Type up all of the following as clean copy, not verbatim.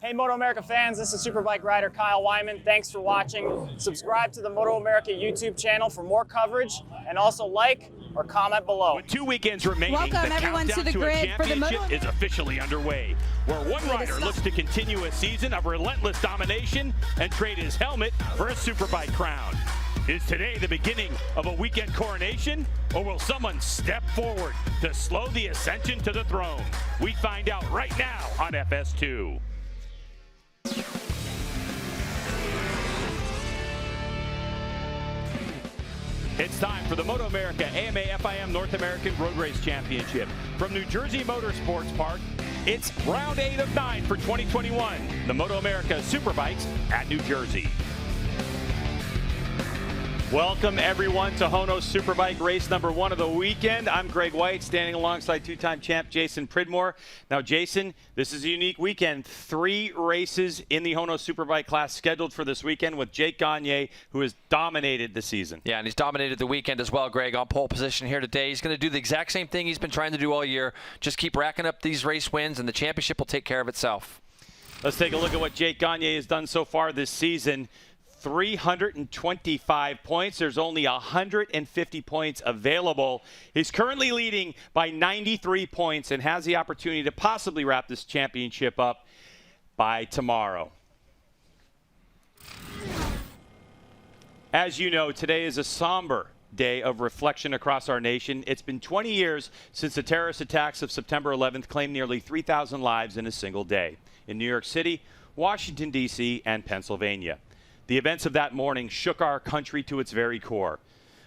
Hey MotoAmerica fans, this is Superbike rider Kyle Wyman. Thanks for watching. Subscribe to the MotoAmerica YouTube channel for more coverage, and also like or comment below. With 2 weekends remaining, Welcome the everyone countdown to the grid a for the championship is officially underway, where one rider looks to continue a season of relentless domination and trade his helmet for a Superbike crown. Is today the beginning of a weekend coronation, or will someone step forward to slow the ascension to the throne? We find out right now on FS2. It's time for the MotoAmerica AMA FIM North American Road Race Championship. From New Jersey Motorsports Park, it's round 8 of 9 for 2021. The MotoAmerica Superbikes at New Jersey. Welcome everyone to HONOS Superbike race number 1 of the weekend. I'm Greg White, standing alongside two-time champ Jason Pridmore. Now Jason, this is a unique weekend. 3 races in the HONOS Superbike class scheduled for this weekend, with Jake Gagne, who has dominated the season. Yeah, and he's dominated the weekend as well, Greg, on pole position here today. He's going to do the exact same thing he's been trying to do all year. Just keep racking up these race wins, and the championship will take care of itself. Let's take a look at what Jake Gagne has done so far this season. 325 points. There's only 150 points available. He's currently leading by 93 points and has the opportunity to possibly wrap this championship up by tomorrow. As you know, today is a somber day of reflection across our nation. It's been 20 years since the terrorist attacks of September 11th claimed nearly 3,000 lives in a single day in New York City, Washington, D.C., and Pennsylvania. The events of that morning shook our country to its very core.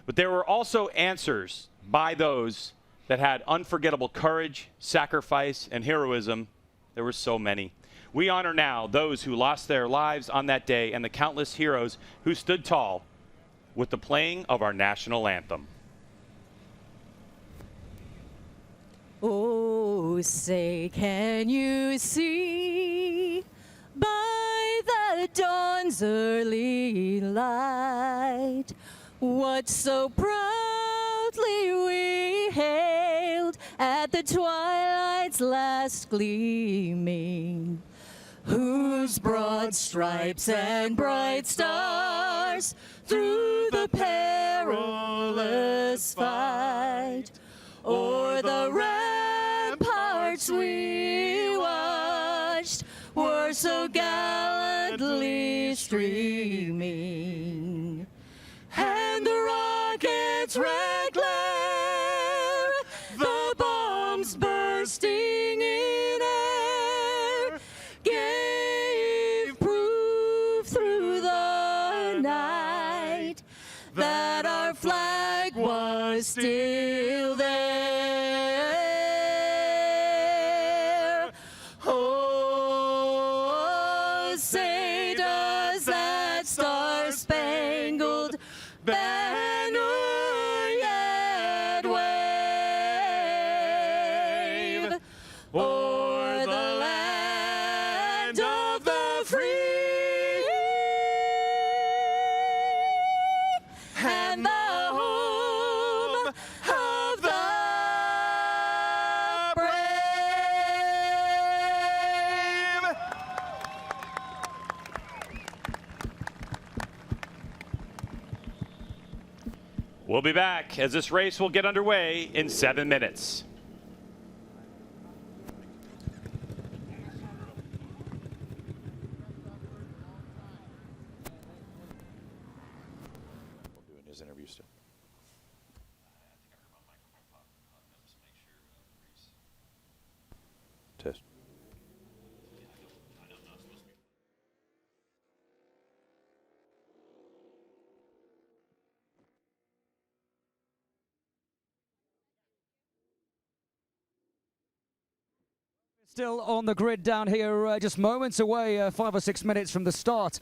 But there were also answers by those that had unforgettable courage, sacrifice, and heroism. There were so many. We honor now those who lost their lives on that day and the countless heroes who stood tall with the playing of our national anthem. Oh, say, can you see by the dawn's early light what so proudly we hailed at the twilight's last gleaming, whose broad stripes and bright stars through the perilous fight o'er the ramparts we watched were so gallantly streaming, and the rockets' red glare, the bombs bursting in air, gave proof through the night that our flag was still there. Oh, say does that star-spangled banner yet wave o'er the land of the free and the home of the brave? We'll be back as this race will get underway in 7 minutes. Doing his interview still. Test. Still on the grid down here, just moments away, 5 or 6 minutes from the start.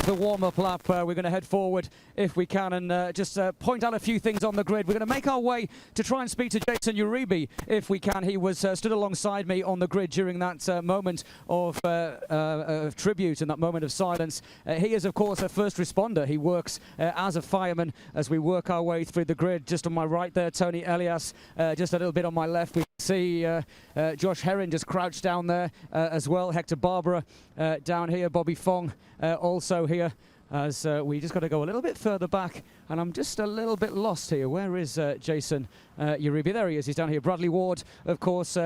the warm-up lap. We're going to head forward if we can and just point out a few things on the grid. We're going to make our way to try and speak to Jason Uribe if we can. He was stood alongside me on the grid during that moment of tribute and that moment of silence. He is, of course, a first responder. He works as a fireman as we work our way through the grid. Just on my right there, Tony Elias. Just a little bit on my left, we see Josh Herrin just crouched down there as well. Hector Barbara down here. Bobby Fong also here. As we just got to go a little bit further back, and I'm just a little bit lost here. Where is Jason Uribe? There he is. He's down here. Bradley Ward, of course,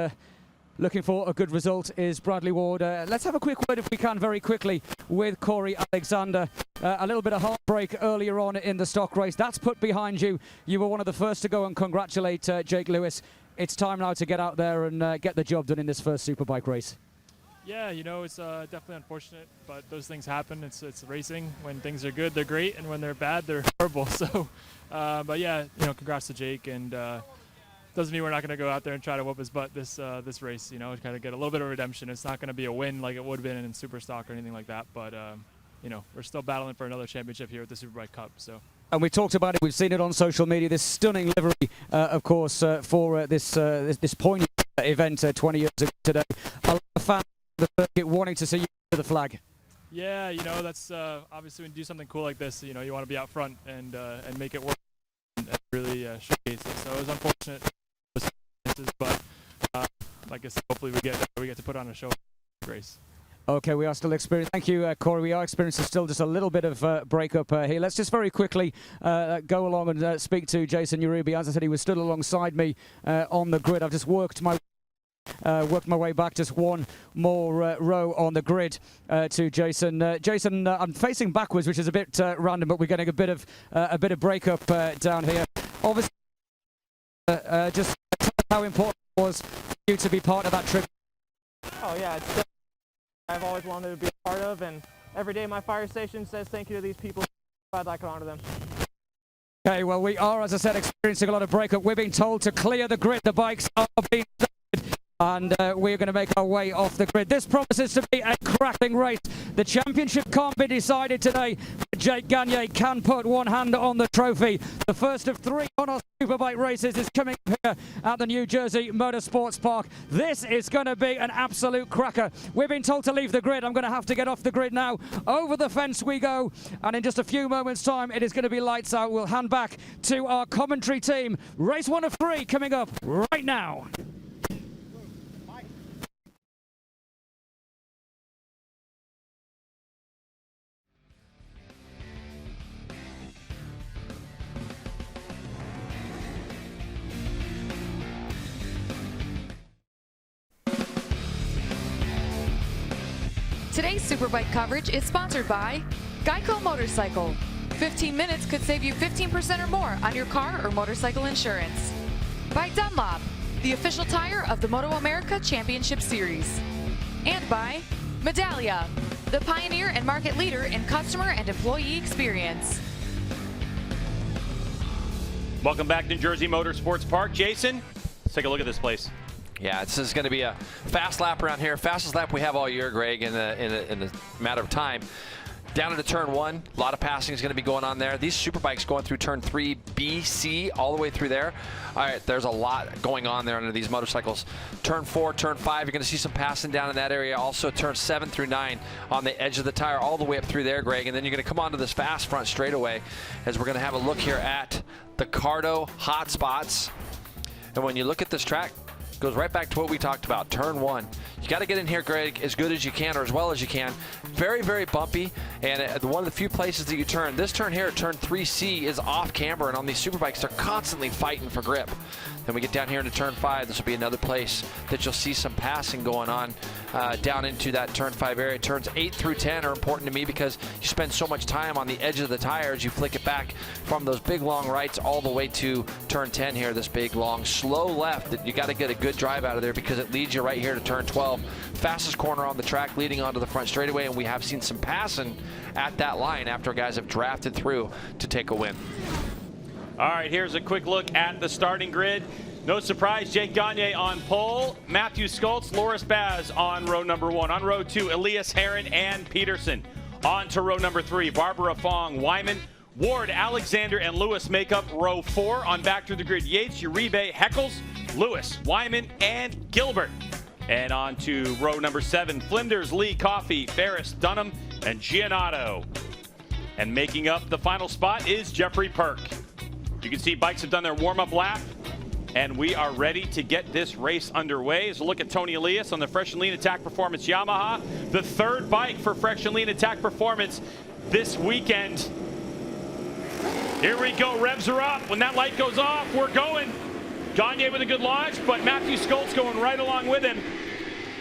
looking for a good result is Bradley Ward. Let's have a quick word, if we can, very quickly with Corey Alexander. A little bit of heartbreak earlier on in the stock race. That's put behind you. You were one of the first to go and congratulate Jake Lewis. It's time now to get out there and get the job done in this first Superbike race. Yeah, you know, it's definitely unfortunate, but those things happen. It's racing. When things are good, they're great, and when they're bad, they're horrible. So, but yeah, you know, congrats to Jake, and doesn't mean we're not going to go out there and try to whoop his butt this race. You know, kind of get a little bit of redemption. It's not going to be a win like it would have been in Superstock or anything like that, but you know, we're still battling for another championship here at the Superbike Cup. So. And we talked about it. We've seen it on social media. This stunning livery, of course, for this poignant event 20 years ago today. A lot of fans of the circuit wanting to see you to the flag. Yeah, you know, that's obviously when you do something cool like this, you know, you want to be out front and make it work and really showcase it. So it was unfortunate, but like I said, hopefully we get to put on a show race. Okay, we are still experiencing. Thank you, Corey. We are experiencing still just a little bit of breakup here. Let's just very quickly go along and speak to Jason Uribe. As I said, he was stood alongside me on the grid. I've just worked my way back just one more row on the grid to Jason. Jason, I'm facing backwards, which is a bit random, but we're getting a bit of breakup down here. Obviously, just how important it was for you to be part of that trip. Oh yeah, it's I've always wanted to be a part of, and every day my fire station says thank you to these people. I'd like to honor them. Okay, well, we are, as I said, experiencing a lot of breakup. We're being told to clear the grid. The bikes are being started, and we're going to make our way off the grid. This promises to be a cracking race. The championship can't be decided today, but Jake Gagne can put one hand on the trophy. The first of 3 HONOS Superbike races is coming here at the new Jersey Motorsports Park. This is going to be an absolute cracker. We've been told to leave the grid. I'm going to have to get off the grid now. Over the fence we go, and in just a few moments' time, it is going to be lights out. We'll hand back to our commentary team. Race 1 of 3 coming up right now. Today's Superbike coverage is sponsored by Geico Motorcycle. 15 minutes could save you 15% or more on your car or motorcycle insurance. By Dunlop, the official tire of the MotoAmerica Championship Series. And by Medallia, the pioneer and market leader in customer and employee experience. Welcome back to Jersey Motorsports Park. Jason, let's take a look at this place. Yeah, this is going to be a fast lap around here. Fastest lap we have all year, Greg, in a matter of time. Down into turn 1, a lot of passing is going to be going on there. These Superbikes going through turn 3, B, C, all the way through there. All right, there's a lot going on there under these motorcycles. Turn 4, turn 5, you're going to see some passing down in that area. Also turn 7 through 9 on the edge of the tire, all the way up through there, Greg. And then you're going to come onto this fast front straightaway as we're going to have a look here at the Cardo hot spots. And when you look at this track, goes right back to what we talked about, turn 1. You got to get in here, Greg, as good as you can or as well as you can. Very, very bumpy, and one of the few places that you turn. This turn here, turn 3C, is off camber, and on these Superbikes, they're constantly fighting for grip. Then we get down here into turn 5. This will be another place that you'll see some passing going on down into that turn 5 area. Turns 8 through 10 are important to me because you spend so much time on the edge of the tires. You flick it back from those big long rights all the way to turn 10 here, this big long slow left that you got to get a good drive out of there because it leads you right here to turn 12. Fastest corner on the track leading onto the front straightaway, and we have seen some passing at that line after guys have drafted through to take a win. All right, here's a quick look at the starting grid. No surprise, Jake Gagne on pole, Matthew Skoltz, Loris Baz on row number 1. On row 2, Elias, Herrin, and Peterson. On to row number 3. Barbara Fong, Wyman, Ward, Alexander, and Lewis make up row 4. On back through the grid, Yates, Uribe, Heckles, Lewis, Wyman, and Gilbert. And on to row number 7. Flinders, Lee, Coffey, Ferris, Dunham, and Gianotto. And making up the final spot is Jeffrey Perk. You can see bikes have done their warm-up lap, and we are ready to get this race underway. As a look at Tony Elias on the Fresh and Lean Attack Performance Yamaha, the 3rd bike for Fresh and Lean Attack Performance this weekend. Here we go, revs are up. When that light goes off, we're going. Gagne with a good launch, but Matthew Skoltz going right along with him.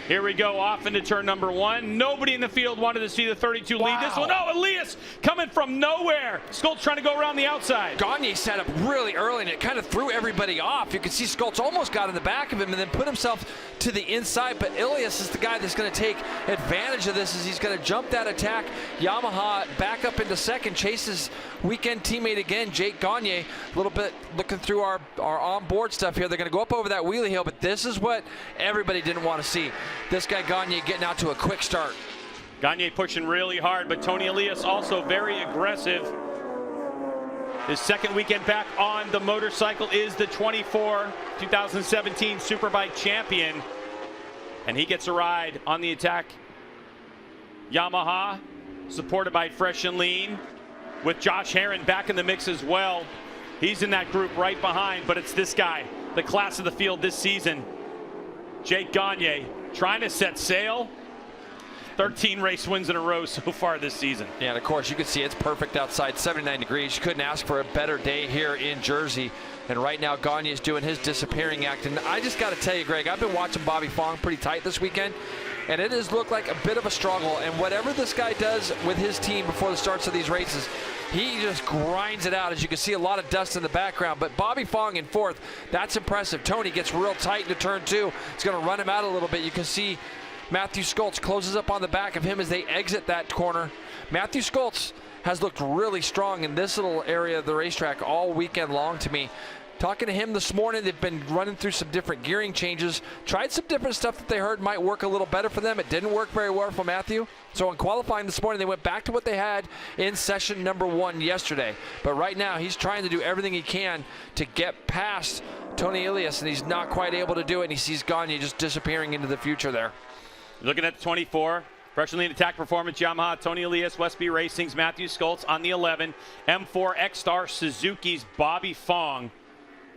Here we go, off into turn number 1. Nobody in the field wanted to see the 32 lead this one. Oh, Elias coming from nowhere. Skoltz trying to go around the outside. Gagne set up really early, and it kind of threw everybody off. You can see Skoltz almost got in the back of him and then put himself to the inside, but Elias is the guy that's going to take advantage of this as he's going to jump that attack. Yamaha back up into second, chases weekend teammate again, Jake Gagne. A little bit looking through our onboard stuff here. They're going to go up over that wheelie hill, but this is what everybody didn't want to see. This guy Gagne getting out to a quick start. Gagne pushing really hard, but Tony Elias also very aggressive. His second weekend back on the motorcycle is the 2017 Superbike champion. And he gets a ride on the attack Yamaha, supported by Fresh and Lean, with Josh Herrin back in the mix as well. He's in that group right behind, but it's this guy, the class of the field this season, Jake Gagne, trying to set sail. 13 race wins in a row so far this season. Yeah, and of course you can see it's perfect outside, 79 degrees. You couldn't ask for a better day here in Jersey. And right now Gagne is doing his disappearing act. And I just got to tell you, Greg, I've been watching Bobby Fong pretty tight this weekend, and it has looked like a bit of a struggle. And whatever this guy does with his team before the starts of these races, he just grinds it out. As you can see, a lot of dust in the background. But Bobby Fong in 4th, that's impressive. Tony gets real tight into turn 2. It's going to run him out a little bit. You can see Matthew Skoltz closes up on the back of him as they exit that corner. Matthew Skoltz has looked really strong in this little area of the racetrack all weekend long to me. Talking to him this morning, they've been running through some different gearing changes, tried some different stuff that they heard might work a little better for them. It didn't work very well for Matthew. So in qualifying this morning, they went back to what they had in session number 1 yesterday. But right now, he's trying to do everything he can to get past Tony Elias, and he's not quite able to do it, and he sees Gagne just disappearing into the future there. Looking at the 24, Fresh and Lean Attack Performance Yamaha, Tony Elias, Westby Racing's Matthew Skoltz on the 11, M4 X-Star Suzuki's Bobby Fong,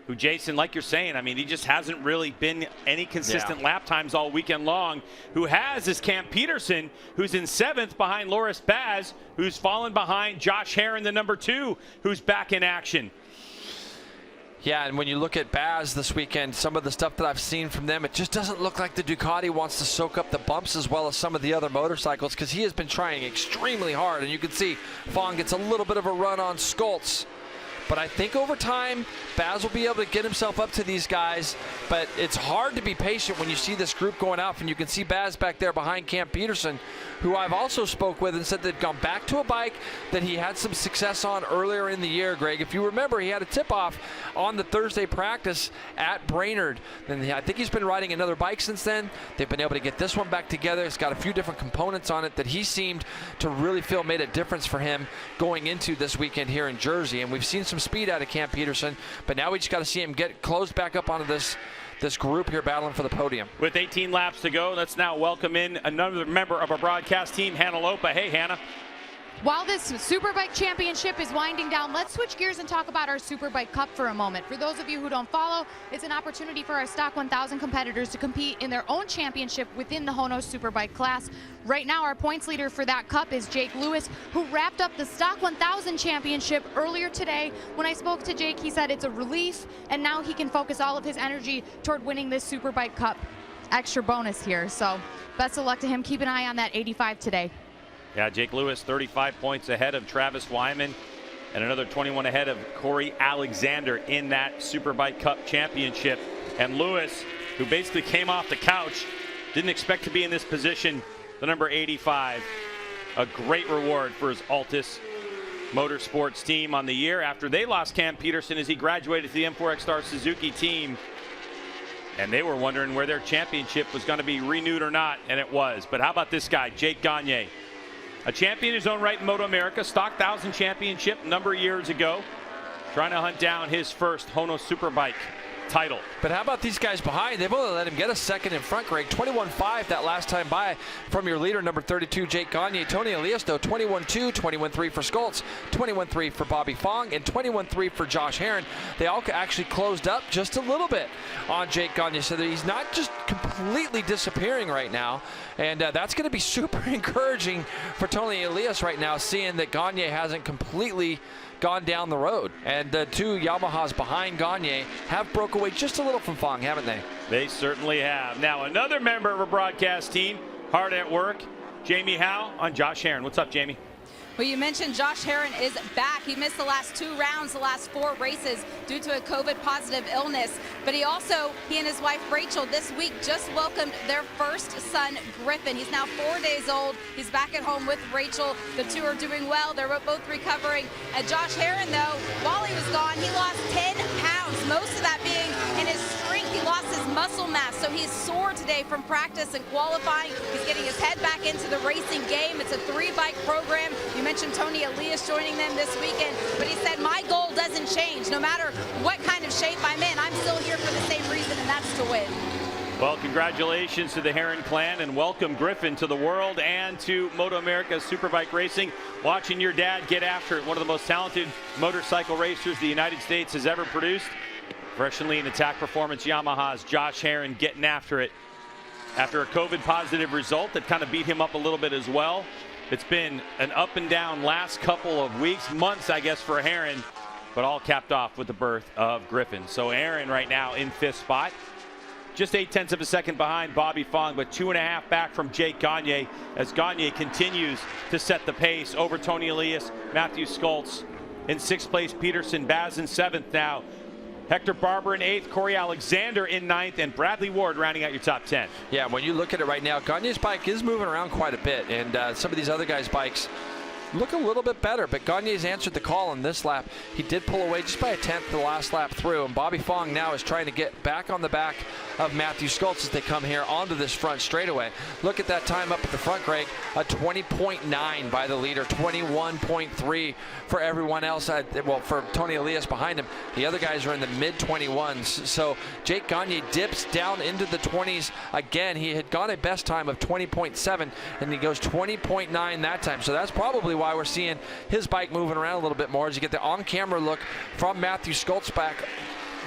who, Jason, like you're saying, I mean, he just hasn't really been any consistent lap times all weekend long. Who has is Cam Peterson, who's in 7th behind Loris Baz, who's fallen behind Josh Herrin, the number 2, who's back in action. Yeah, and when you look at Baz this weekend, some of the stuff that I've seen from them, it just doesn't look like the Ducati wants to soak up the bumps as well as some of the other motorcycles, because he has been trying extremely hard. And you can see Fong gets a little bit of a run on Skoltz. But I think over time, Baz will be able to get himself up to these guys. But it's hard to be patient when you see this group going off. And you can see Baz back there behind Cam Peterson, who I've also spoke with and said they've gone back to a bike that he had some success on earlier in the year, Greg. If you remember, he had a tip-off on the Thursday practice at Brainerd. And I think he's been riding another bike since then. They've been able to get this one back together. It's got a few different components on it that he seemed to really feel made a difference for him going into this weekend here in Jersey. And we've seen some speed out of Cam Peterson, but now we just got to see him get closed back up onto this group here battling for the podium. With 18 laps to go, let's now welcome in another member of our broadcast team, Hannah Lopa. Hey, Hannah. While this Superbike Championship is winding down, let's switch gears and talk about our Superbike Cup for a moment. For those of you who don't follow, it's an opportunity for our Stock 1000 competitors to compete in their own championship within the HONOS Superbike class. Right now, our points leader for that cup is Jake Lewis, who wrapped up the Stock 1000 Championship earlier today. When I spoke to Jake, he said it's a relief, and now he can focus all of his energy toward winning this Superbike Cup extra bonus here. So best of luck to him. Keep an eye on that 85 today. Yeah, Jake Lewis 35 points ahead of Travis Wyman and another 21 ahead of Corey Alexander in that Superbike Cup Championship. And Lewis, who basically came off the couch, didn't expect to be in this position, the number 85. A great reward for his Altus Motorsports team on the year after they lost Cam Peterson as he graduated to the M4 X-Star Suzuki team. And they were wondering where their championship was going to be renewed or not, and it was. But how about this guy, Jake Gagne? A champion in his own right in MotoAmerica, Stock 1000 Championship a number of years ago, trying to hunt down his first HONOS Superbike title. But how about these guys behind? They've only let him get a second in front, Greg. 21.5 that last time by from your leader, number 32, Jake Gagne. Tony Elias, though, 21.2, 21.3 for Schultz, 21.3 for Bobby Fong, and 21.3 for Josh Herrin. They all actually closed up just a little bit on Jake Gagne, so that he's not just completely disappearing right now. And that's going to be super encouraging for Tony Elias right now, seeing that Gagne hasn't completely gone down the road. And the two Yamahas behind Gagne have broke away just a little from Fong, haven't they? They certainly have. Now another member of our broadcast team hard at work, Jamie Howe on Josh Herrin. What's up, Jamie? Well, you mentioned Josh Herrin is back. He missed the last 2 rounds, the last 4 races due to a COVID-positive illness. But he and his wife Rachel this week just welcomed their first son, Griffin. He's now 4 days old. He's back at home with Rachel. The two are doing well. They're both recovering. And Josh Herrin, though, while he was gone, he lost 10 pounds, most of that being in his strength. He lost his muscle mass, so he's sore today from practice and qualifying. He's getting his head back into the racing game. It's a 3-bike program. You mentioned Tony Elias joining them this weekend, but he said, my goal doesn't change. No matter what kind of shape I'm in, I'm still here for the same reason, and that's to win. Well, congratulations to the Herrin clan, and welcome Griffin to the world and to MotoAmerica Superbike Racing. Watching your dad get after it, one of the most talented motorcycle racers the United States has ever produced. Fresh and lean attack performance Yamaha's Josh Herrin getting after it after a COVID-positive result that kind of beat him up a little bit as well. It's been an up and down last couple of weeks, months, I guess, for Herrin, but all capped off with the birth of Griffin. So Herrin right now in 5th spot, just 0.8 of a second behind Bobby Fong, but 2.5 back from Jake Gagne as Gagne continues to set the pace over Tony Elias, Matthew Schultz in 6th place, Peterson, Baz in 7th now. Hector Barber in 8th, Corey Alexander in 9th, and Bradley Ward rounding out your top 10. Yeah, when you look at it right now, Gagne's bike is moving around quite a bit, and some of these other guys' bikes look a little bit better, but Gagne's answered the call in this lap. He did pull away just by 1/10 the last lap through, and Bobby Fong now is trying to get back on the back of Matthew Schultz as they come here onto this front straightaway. Look at that time up at the front, Greg, a 20.9 by the leader, 21.3 for everyone else, well, for Tony Elias behind him. The other guys are in the mid-21s, so Jake Gagne dips down into the 20s again. He had got a best time of 20.7, and he goes 20.9 that time, so that's probably why we're seeing his bike moving around a little bit more as you get the on-camera look from Matthew Schultz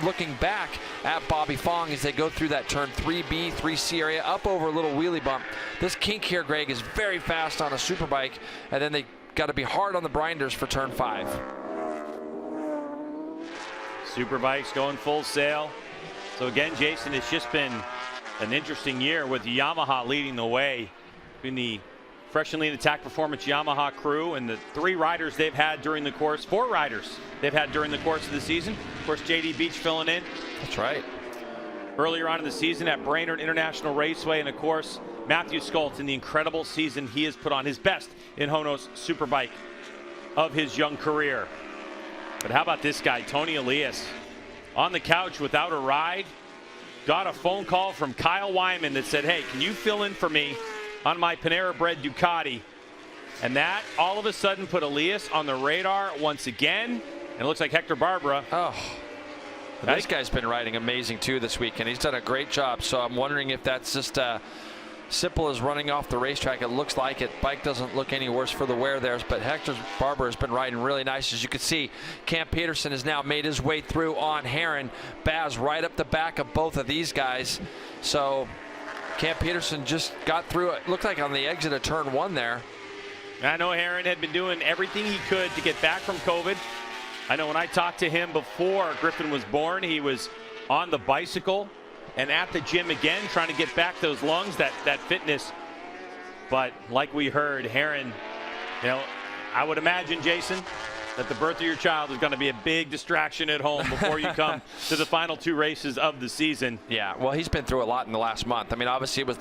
looking back at Bobby Fong as they go through that turn 3B, 3C area, up over a little wheelie bump. This kink here, Greg, is very fast on a Superbike, and then they got to be hard on the grinders for turn 5. Superbikes going full sail. So again, Jason, it's just been an interesting year with Yamaha leading the way in the Fresh and Lean Attack Performance Yamaha crew and the 3 riders they've had during the course, 4 riders they've had during the course of the season. Of course, JD Beach filling in. That's right. Earlier on in the season at Brainerd International Raceway, and of course, Matthew Schultz in the incredible season he has put on, his best in HONOS Superbike of his young career. But how about this guy, Tony Elias, on the couch without a ride, got a phone call from Kyle Wyman that said, hey, can you fill in for me on my Panera-bred Ducati? And that all of a sudden put Elias on the radar once again. And it looks like Hector Barbera. Oh, this guy's been riding amazing too this week, and he's done a great job. So I'm wondering if that's just simple as running off the racetrack. It looks like it. Bike doesn't look any worse for the wear there, but Hector Barbera has been riding really nice. As you can see, Cam Peterson has now made his way through on Herrin. Baz right up the back of both of these guys. So Cam Peterson just got through it. Looked like on the exit of turn 1 there. I know Herrin had been doing everything he could to get back from COVID. I know when I talked to him before Griffin was born, he was on the bicycle and at the gym again, trying to get back those lungs, that fitness. But like we heard, Herrin, I would imagine, Jason, that the birth of your child is going to be a big distraction at home before you come to the final 2 races of the season. Yeah, well, he's been through a lot in the last month. I mean, obviously, it was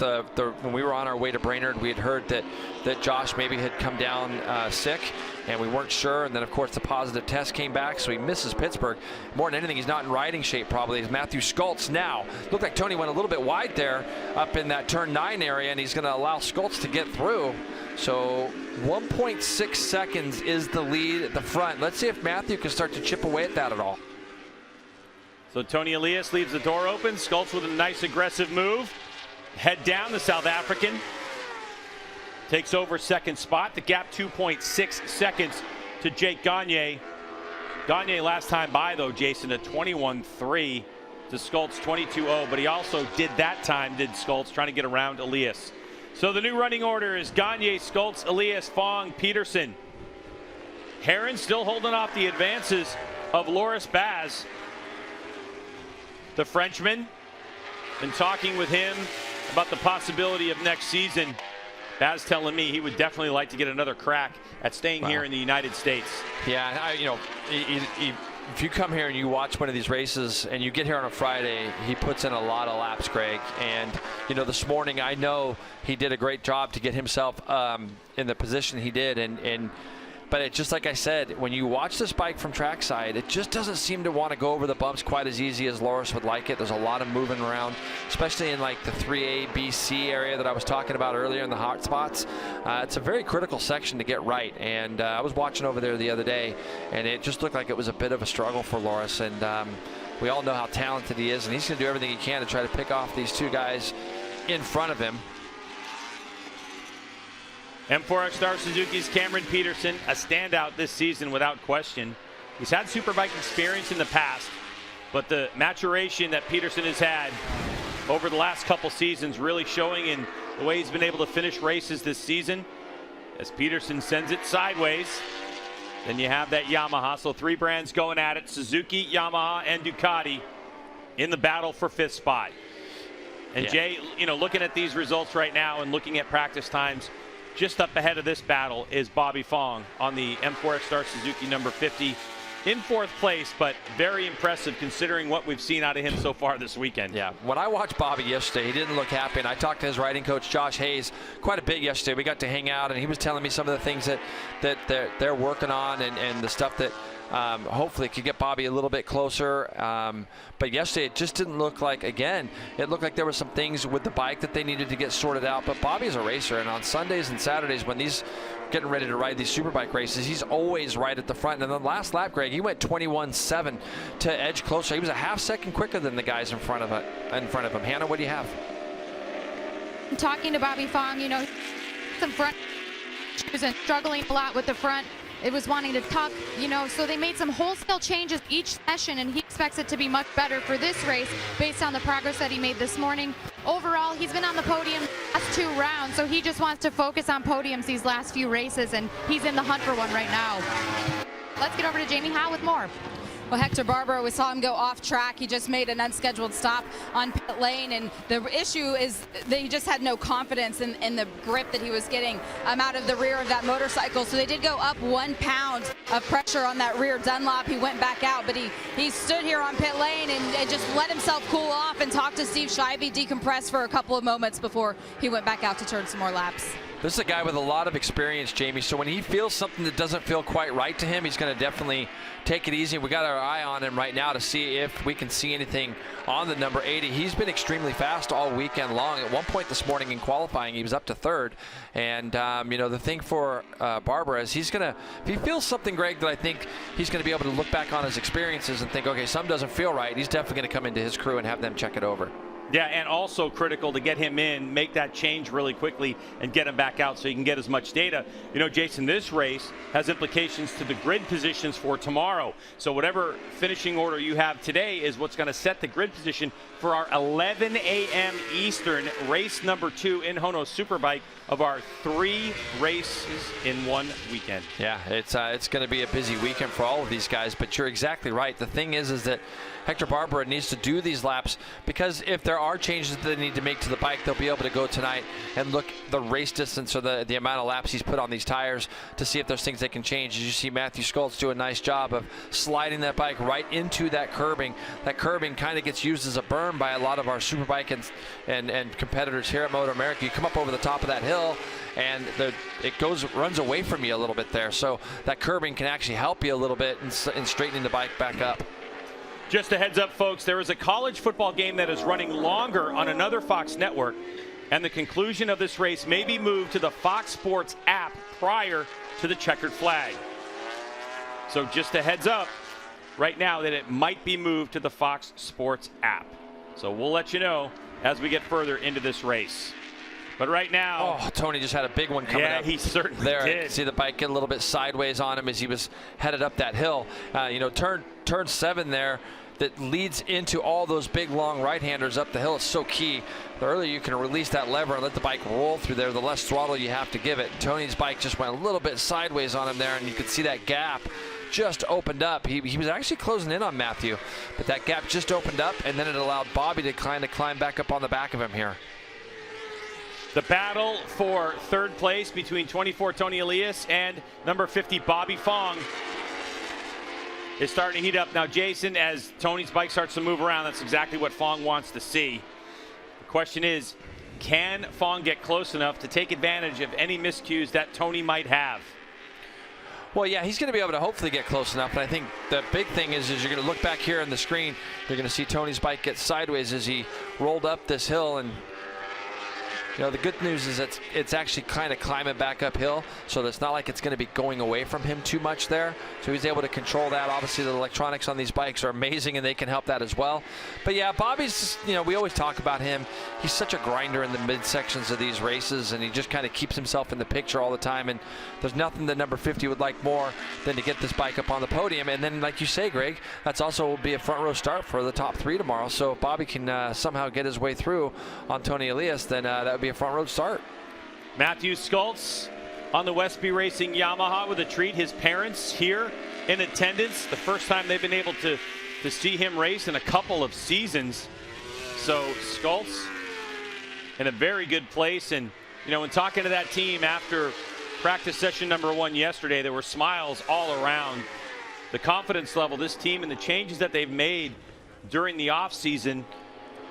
when we were on our way to Brainerd, we had heard that Josh maybe had come down sick, and we weren't sure. And then, of course, the positive test came back, so he misses Pittsburgh. More than anything, he's not in riding shape probably. As Matthew Schultz now looked like Tony went a little bit wide there up in that turn 9 area, and he's going to allow Schultz to get through. So 1.6 seconds is the lead at the front. Let's see if Matthew can start to chip away at that at all. So Tony Elias leaves the door open. Scults with a nice aggressive move. Head down, the South African takes over second spot. The gap 2.6 seconds to Jake Gagne. Gagne last time by, though, Jason, a 21.3 to Scults 22.0, but he also did that time, did Scults, trying to get around Elias. So the new running order is Gagne, Scults, Elias, Fong, Peterson. Herrin still holding off the advances of Loris Baz. The Frenchman, been talking with him about the possibility of next season. Baz telling me he would definitely like to get another crack at staying here in the United States. Yeah, you know, if you come here and you watch one of these races and you get here on a Friday, he puts in a lot of laps, Greg. And, you know, this morning I know he did a great job to get himself in the position he did. But it, just like I said, when you watch this bike from trackside, it just doesn't seem to want to go over the bumps quite as easy as Loris would like it. There's a lot of moving around, especially in like the 3A, B, C area that I was talking about earlier in the hot spots. It's a very critical section to get right. And I was watching over there the other day, and it just looked like it was a bit of a struggle for Loris. And we all know how talented he is, and he's going to do everything he can to try to pick off these two guys in front of him. M4 Star Suzuki's Cameron Peterson, a standout this season without question. He's had Superbike experience in the past, but the maturation that Peterson has had over the last couple seasons really showing in the way he's been able to finish races this season. As Peterson sends it sideways, then you have that Yamaha. So three brands going at it, Suzuki, Yamaha, and Ducati in the battle for fifth spot. And Jay, you know, looking at these results right now and looking at practice times, just up ahead of this battle is Bobby Fong on the M4 Star Suzuki number 50 in fourth place, but very impressive considering what we've seen out of him so far this weekend. Yeah, when I watched Bobby yesterday, he didn't look happy, and I talked to his riding coach, Josh Hayes, quite a bit yesterday. We got to hang out, and he was telling me some of the things that they're working on and the stuff that hopefully could get Bobby a little bit closer. But yesterday it just didn't look like, again, it looked like there were some things with the bike that they needed to get sorted out. But Bobby's a racer, and on Sundays and Saturdays when he's getting ready to ride these Superbike races, he's always right at the front. And then the last lap, Greg, he went 21.7 to edge closer. He was a half second quicker than the guys in front of him. Hannah, what do you have? Talking to Bobby Fong, you know, some front shoes and struggling a lot with the front. It was wanting to tuck, you know, so they made some wholesale changes each session, and he expects it to be much better for this race based on the progress that he made this morning. Overall, he's been on the podium the last 2 rounds, so he just wants to focus on podiums these last few races, and he's in the hunt for one right now. Let's get over to Jamie Howe with more. Well, Hector Barbera, we saw him go off track. He just made an unscheduled stop on pit lane, and the issue is that he just had no confidence in the grip that he was getting out of the rear of that motorcycle. So they did go up 1 pound of pressure on that rear Dunlop. He went back out, but he stood here on pit lane and just let himself cool off and talk to Steve Scheibe, decompress for a couple of moments before he went back out to turn some more laps. This is a guy with a lot of experience, Jamie, so when he feels something that doesn't feel quite right to him, he's going to definitely take it easy. We got our eye on him right now to see if we can see anything on the number 80. He's been extremely fast all weekend long. At one point this morning in qualifying, he was up to third. And, you know, the thing for Barbera is he's going to, if he feels something, Greg, that I think he's going to be able to look back on his experiences and think, okay, something doesn't feel right, he's definitely going to come into his crew and have them check it over. Yeah, and also critical to get him in, make that change really quickly, and get him back out so he can get as much data. You know, Jason, this race has implications to the grid positions for tomorrow. So whatever finishing order you have today is what's going to set the grid position for our 11 a.m. Eastern race number 2 in HONOS Superbike of our 3 races in one weekend. Yeah, it's going to be a busy weekend for all of these guys, but you're exactly right. The thing is that Hector Barbera needs to do these laps, because if there are changes that they need to make to the bike, they'll be able to go tonight and look the race distance or the amount of laps he's put on these tires to see if there's things they can change. As you see Matthew Scults do a nice job of sliding that bike right into that curbing. That curbing kind of gets used as a berm by a lot of our Superbike and competitors here at MotoAmerica. You come up over the top of that hill and it runs away from you a little bit there. So that curbing can actually help you a little bit in straightening the bike back up. Just a heads up, folks, there is a college football game that is running longer on another Fox network. and the conclusion of this race may be moved to the Fox Sports app prior to the checkered flag. So just a heads up right now that it might be moved to the Fox Sports app. So we'll let you know as we get further into this race. But right now... Oh, Tony just had a big one coming up. Yeah, he certainly there, did. I could see the bike get a little bit sideways on him as he was headed up that hill. You know, turn 7 there that leads into all those big, long right-handers up the hill is so key. The earlier you can release that lever and let the bike roll through there, the less throttle you have to give it. Tony's bike just went a little bit sideways on him there, and you could see that gap just opened up. He was actually closing in on Matthew, but that gap just opened up, and then it allowed Bobby to kind of climb back up on the back of him here. The battle for third place between 24 Tony Elias and number 50 Bobby Fong is starting to heat up. Now, Jason, as Tony's bike starts to move around, that's exactly what Fong wants to see. The question is, can Fong get close enough to take advantage of any miscues that Tony might have? Well, yeah, he's going to be able to hopefully get close enough. And I think the big thing is you're going to look back here on the screen. You're going to see Tony's bike get sideways as he rolled up this hill. And you know, the good news is it's actually kind of climbing back uphill, so it's not like it's going to be going away from him too much there. So he's able to control that. Obviously, the electronics on these bikes are amazing, and they can help that as well. But yeah, Bobby's, you know, we always talk about him. He's such a grinder in the mid-sections of these races, and he just kind of keeps himself in the picture all the time. And there's nothing that number 50 would like more than to get this bike up on the podium. And then, like you say, Greg, that's also will be a front row start for the top 3 tomorrow. So if Bobby can somehow get his way through on Tony Elias, then that would be a front road start. Matthew Schultz on the Westby Racing Yamaha with a treat. His parents here in attendance. The first time they've been able to see him race in a couple of seasons. So Schultz in a very good place. And, you know, when talking to that team after practice session number 1 yesterday, there were smiles all around. The confidence level, this team, and the changes that they've made during the offseason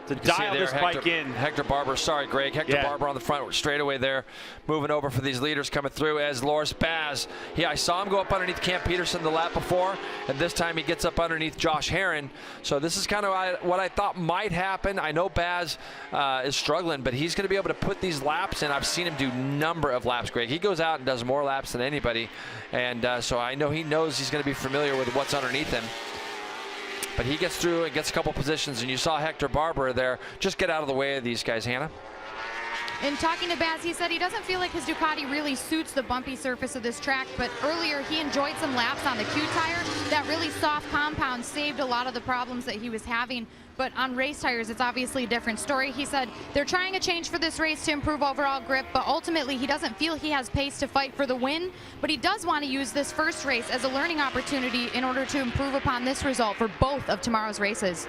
to dial this bike in. Hector Barber, sorry, Greg. Hector Barber on the front straightaway there, moving over for these leaders coming through as Loris Baz. Yeah, I saw him go up underneath Cam Peterson the lap before, and this time he gets up underneath Josh Herrin. So this is kind of what I thought might happen. I know Baz is struggling, but he's going to be able to put these laps in. I've seen him do a number of laps, Greg. He goes out and does more laps than anybody, and so I know he knows he's going to be familiar with what's underneath him. But he gets through and gets a couple positions, and you saw Hector Barber there just get out of the way of these guys, Hannah. In talking to Baz, he said he doesn't feel like his Ducati really suits the bumpy surface of this track, but earlier he enjoyed some laps on the Q tire. That really soft compound saved a lot of the problems that he was having. But on race tires, it's obviously a different story. He said they're trying a change for this race to improve overall grip, but ultimately he doesn't feel he has pace to fight for the win. But he does want to use this first race as a learning opportunity in order to improve upon this result for both of tomorrow's races.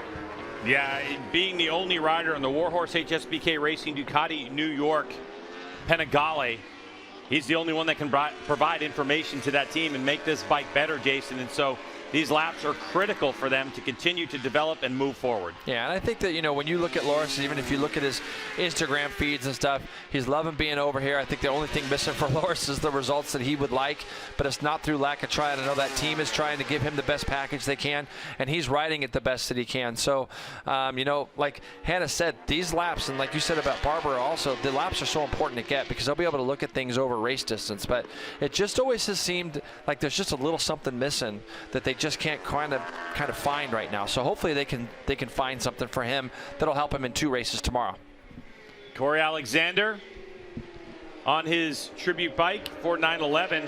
Yeah, being the only rider on the Warhorse HSBK Racing Ducati New York Panigale, he's the only one that can provide information to that team and make this bike better, Jason. And so these laps are critical for them to continue to develop and move forward. Yeah, and I think that, you know, when you look at Loris, even if you look at his Instagram feeds and stuff, he's loving being over here. I think the only thing missing for Loris is the results that he would like, but it's not through lack of trying. I know that team is trying to give him the best package they can, and he's riding it the best that he can. So, you know, like Hannah said, these laps, and like you said about Barber also, the laps are so important to get because they'll be able to look at things over race distance. But it just always has seemed like there's just a little something missing that they just can't kind of find right now. So hopefully they can find something for him that'll help him in 2 races tomorrow. Corey Alexander on his tribute bike, Ford 911,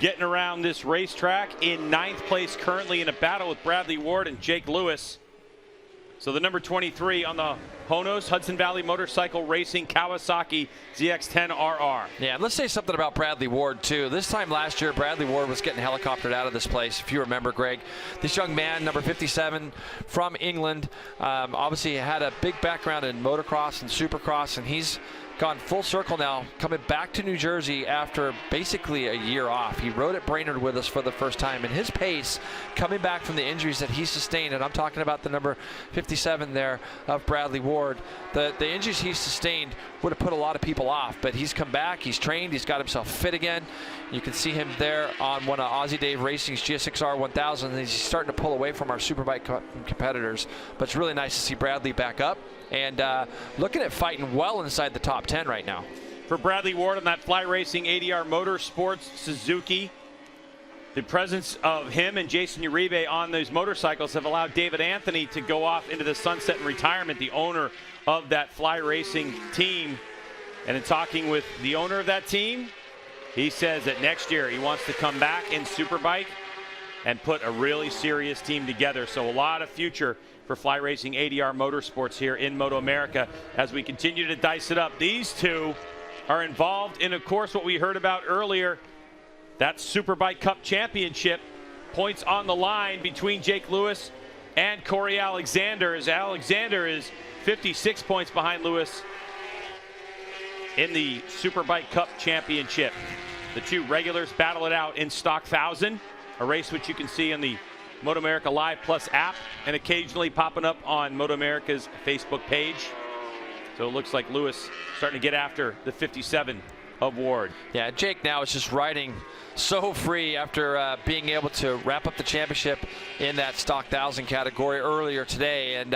getting around this racetrack in 9th place currently in a battle with Bradley Ward and Jake Lewis. So the number 23 on the HONOS Hudson Valley Motorcycle Racing Kawasaki ZX-10RR. Yeah, let's say something about Bradley Ward too. This time last year, Bradley Ward was getting helicoptered out of this place, if you remember, Greg. This young man, number 57 from England, obviously had a big background in motocross and supercross, and he's gone full circle now, coming back to New Jersey after basically a year off. He rode at Brainerd with us for the first time, and his pace coming back from the injuries that he sustained, and I'm talking about the number 57 there of Bradley Ward, the injuries he sustained would have put a lot of people off. But he's come back, he's trained, he's got himself fit again. You can see him there on one of Aussie Dave Racing's GSXR 1000, and he's starting to pull away from our Superbike competitors. But it's really nice to see Bradley back up and looking at fighting well inside the top 10 right now. For Bradley Ward on that Fly Racing ADR Motorsports Suzuki, the presence of him and Jason Uribe on those motorcycles have allowed David Anthony to go off into the sunset in retirement, the owner of that Fly Racing team. And in talking with the owner of that team, he says that next year he wants to come back in Superbike and put a really serious team together. So a lot of future for Fly Racing ADR Motorsports here in MotoAmerica as we continue to dice it up. These two are involved in, of course, what we heard about earlier, that Superbike Cup Championship. Points on the line between Jake Lewis and Corey Alexander, as Alexander is 56 points behind Lewis in the Superbike Cup Championship. The two regulars battle it out in Stock 1000, a race which you can see on the MotoAmerica Live Plus app and occasionally popping up on MotoAmerica's Facebook page. So it looks like Lewis starting to get after the 57 of Ward. Yeah, Jake now is just riding so free after being able to wrap up the championship in that Stock 1000 category earlier today, and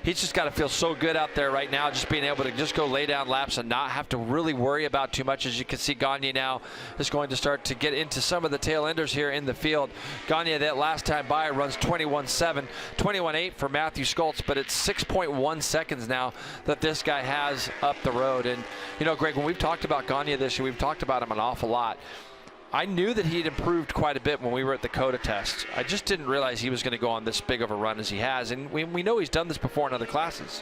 he's just got to feel so good out there right now, just being able to just go lay down laps and not have to really worry about too much. As you can see, Gagne now is going to start to get into some of the tail enders here in the field. Gagne, that last time by, runs 21.7, 21.8 for Matthew Skoltz, but it's 6.1 seconds now that this guy has up the road. And you know, Greg, when we've talked about Gagne this year, we've talked about him an awful lot. I knew that he'd improved quite a bit when we were at the COTA test. I just didn't realize he was going to go on this big of a run as he has, and we know he's done this before in other classes.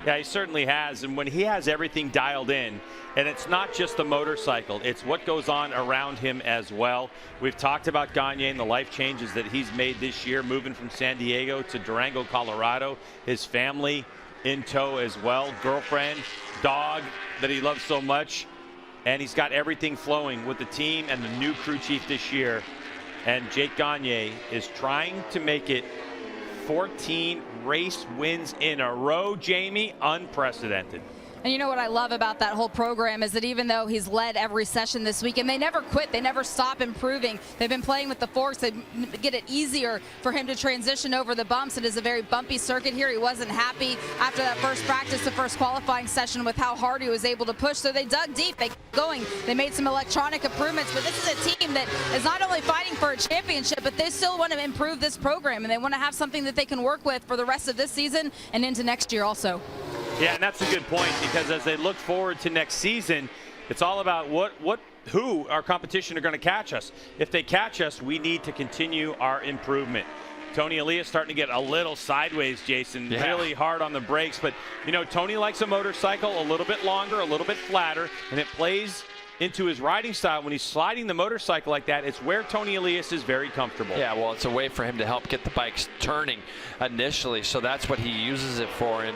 Yeah, he certainly has, and when he has everything dialed in, and it's not just the motorcycle, it's what goes on around him as well. We've talked about Gagne and the life changes that he's made this year, moving from San Diego to Durango, Colorado, his family in tow as well, girlfriend, dog that he loves so much. And he's got everything flowing with the team and the new crew chief this year. And Jake Gagne is trying to make it 14 race wins in a row, Jamie. Unprecedented. And you know what I love about that whole program is that even though he's led every session this week, and they never quit, they never stop improving. They've been playing with the forks. They get it easier for him to transition over the bumps. It is a very bumpy circuit here. He wasn't happy after that first practice, the first qualifying session, with how hard he was able to push. So they dug deep. They kept going. They made some electronic improvements. But this is a team that is not only fighting for a championship, but they still want to improve this program, and they want to have something that they can work with for the rest of this season and into next year also. Yeah, and that's a good point, because as they look forward to next season, it's all about who our competition are going to catch us. If they catch us, we need to continue our improvement. Tony Elias starting to get a little sideways, Jason, really hard on the brakes. But, you know, Tony likes a motorcycle a little bit longer, a little bit flatter, and it plays into his riding style. When he's sliding the motorcycle like that, it's where Tony Elias is very comfortable. Yeah, well, it's a way for him to help get the bikes turning initially, so that's what he uses it for. And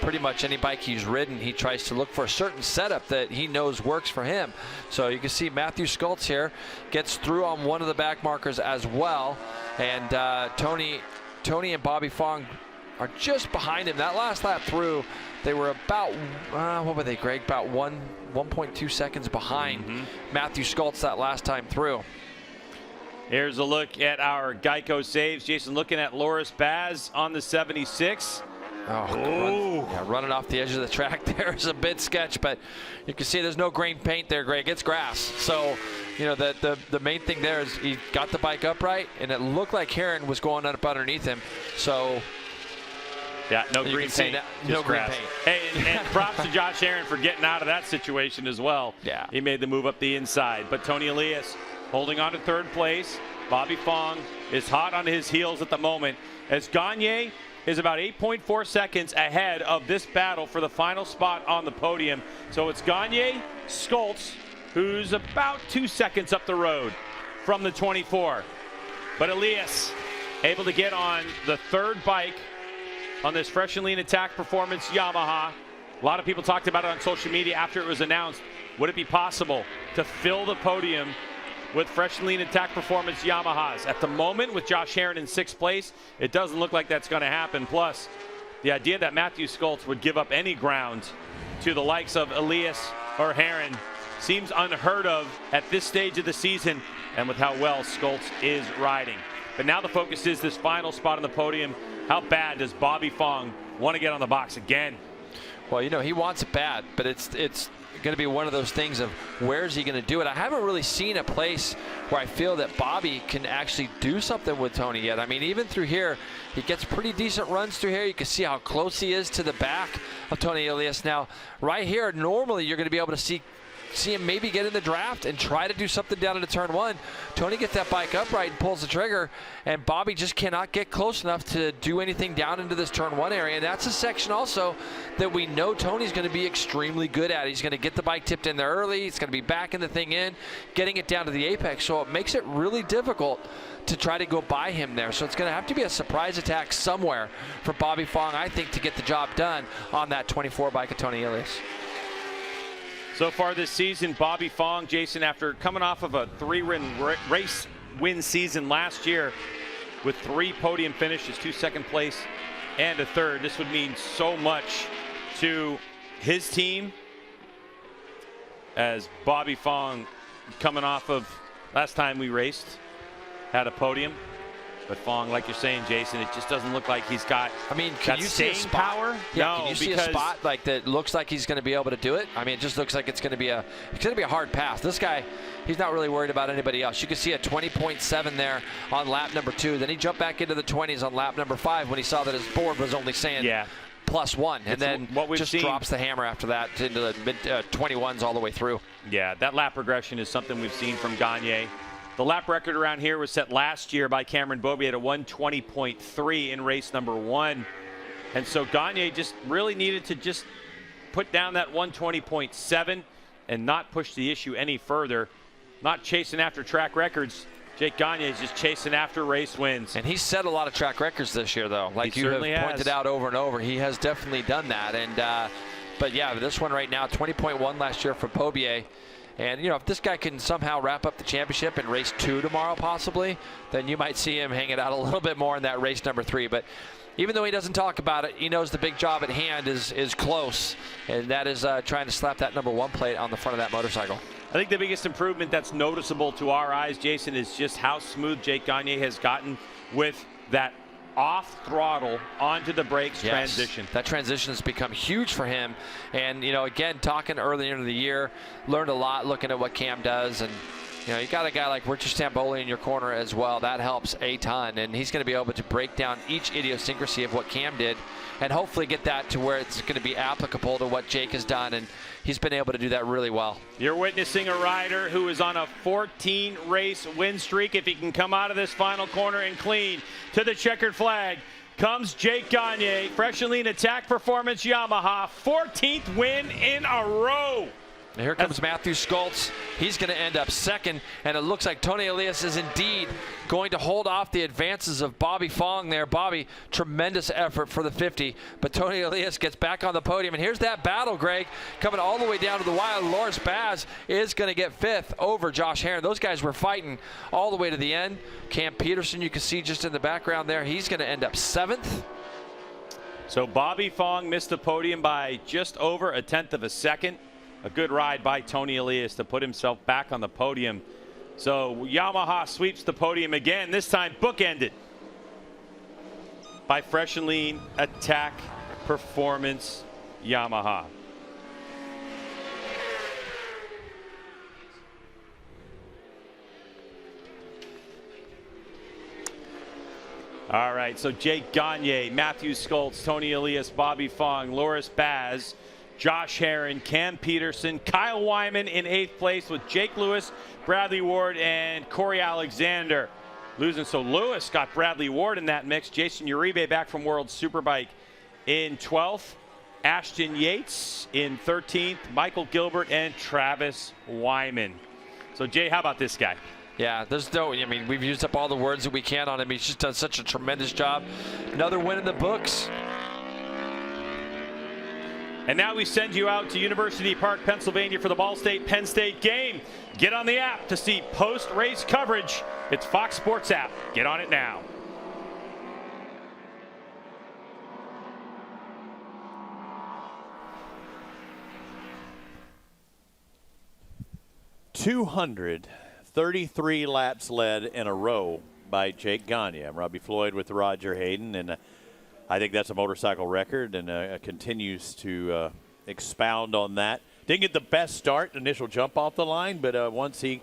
pretty much any bike he's ridden, he tries to look for a certain setup that he knows works for him. So you can see Matthew Skoltz here gets through on one of the back markers as well, and Tony and Bobby Fong are just behind him. That last lap through, they were about what were they, Greg? About 1.2 seconds behind Matthew Skoltz that last time through. Here's a look at our Geico saves. Jason, looking at Loris Baz on the 76. Running off the edge of the track there is a bit sketch, but you can see there's no green paint there, Greg. It's grass. So, you know, the main thing there is he got the bike upright, and it looked like Herrin was going up underneath him. So, yeah, no green paint. No green paint. Hey, and props to Josh Herrin for getting out of that situation as well. Yeah. He made the move up the inside. But Tony Elias holding on to third place. Bobby Fong is hot on his heels at the moment, as Gagne is about 8.4 seconds ahead of this battle for the final spot on the podium. So it's Gagne, Skoltz, who's about 2 seconds up the road from the 24. But Elias able to get on the third bike on this Fresh and Lean Attack Performance Yamaha. A lot of people talked about it on social media after it was announced. Would it be possible to fill the podium with Fresh and Lean Attack Performance Yamahas? At the moment, with Josh Herrin in 6th place, it doesn't look like that's going to happen. Plus, the idea that Matthew Skoltz would give up any ground to the likes of Elias or Herrin seems unheard of at this stage of the season, and with how well Schultz is riding. But now the focus is this final spot on the podium. How bad does Bobby Fong want to get on the box again? Well, you know, he wants it bad, but it's going to be one of those things of where's he going to do it. I haven't really seen a place where I feel that Bobby can actually do something with Tony yet. I mean, even through here, he gets pretty decent runs through here. You can see how close he is to the back of Tony Elias. Now, right here, normally you're going to be able to see him maybe get in the draft and try to do something down into turn one. Tony gets that bike upright and pulls the trigger, and Bobby just cannot get close enough to do anything down into this turn one area. And that's a section also that we know Tony's going to be extremely good at. He's going to get the bike tipped in there early. He's going to be backing the thing in, getting it down to the apex. So it makes it really difficult to try to go by him there. So it's going to have to be a surprise attack somewhere for Bobby Fong, I think, to get the job done on that 24 bike of Tony Elias. So far this season, Bobby Fong, Jason, after coming off of a 3-race win season last year with 3 podium finishes, 2 second place and a third, this would mean so much to his team, as Bobby Fong, coming off of last time we raced, had a podium. But Fong, like you're saying, Jason, it just doesn't look like he's got, I mean, can you see a spot? Power? Yeah, no, can you see a spot like that looks like he's going to be able to do it? I mean, it just looks like it's going to be a hard pass. This guy, he's not really worried about anybody else. You can see a 20.7 there on lap number 2. Then he jumped back into the 20s on lap number 5 when he saw that his board was only saying +1, and then just drops the hammer after that into the mid 21s all the way through. Yeah, that lap progression is something we've seen from Gagne. The lap record around here was set last year by Cameron Beaubier at a 1:20.3 in race number 1. And so Gagne just really needed to just put down that 1:20.7 and not push the issue any further. Not chasing after track records. Jake Gagne is just chasing after race wins. And he's set a lot of track records this year, though. Like you have pointed out over and over, he has definitely done that. And but yeah, this one right now, 20.1 last year for Beaubier. And, you know, if this guy can somehow wrap up the championship in race 2 tomorrow possibly, then you might see him hanging out a little bit more in that race number 3. But even though he doesn't talk about it, he knows the big job at hand is close, and that is trying to slap that number 1 plate on the front of that motorcycle. I think the biggest improvement that's noticeable to our eyes, Jason, is just how smooth Jake Gagne has gotten with that off throttle onto the brakes transition. That transition has become huge for him. And, you know, again, talking earlier in the year, learned a lot looking at what Cam does. And, you know, you got a guy like Richard Stamboli in your corner as well. That helps a ton. And he's going to be able to break down each idiosyncrasy of what Cam did and hopefully get that to where it's going to be applicable to what Jake has done. And he's been able to do that really well. You're witnessing a rider who is on a 14-race win streak. If he can come out of this final corner and clean to the checkered flag, comes Jake Gagne, fresh and lean attack performance Yamaha, 14th win in a row. And here comes Matthew Schultz. He's going to end up second, and it looks like Tony Elias is indeed going to hold off the advances of Bobby Fong there. Bobby, tremendous effort for the 50, but Tony Elias gets back on the podium. And here's that battle, Greg, coming all the way down to the wire. Loris Baz is going to get 5th over Josh Herrin. Those guys were fighting all the way to the end. Cam Peterson, you can see just in the background there, he's going to end up 7th. So Bobby Fong missed the podium by just over a 1/10 of a second. A good ride by Tony Elias to put himself back on the podium. So Yamaha sweeps the podium again, this time bookended by fresh and lean attack performance Yamaha. All right, so Jake Gagne, Matthew Schultz, Tony Elias, Bobby Fong, Loris Baz, Josh Herrin, Cam Peterson, Kyle Wyman in 8th place with Jake Lewis, Bradley Ward, and Corey Alexander losing. So Lewis got Bradley Ward in that mix. Jason Uribe back from World Superbike in 12th. Ashton Yates in 13th. Michael Gilbert and Travis Wyman. So Jay, how about this guy? Yeah, there's no, I mean, we've used up all the words that we can on him. He's just done such a tremendous job. Another win in the books. And now we send you out to University Park, Pennsylvania for the Ball State-Penn State game. Get on the app to see post-race coverage. It's Fox Sports app. Get on it now. 233 laps led in a row by Jake Gagne. I'm Robbie Floyd with Roger Hayden, and I think that's a motorcycle record, and continues to expound on that. Didn't get the best start, initial jump off the line, but once he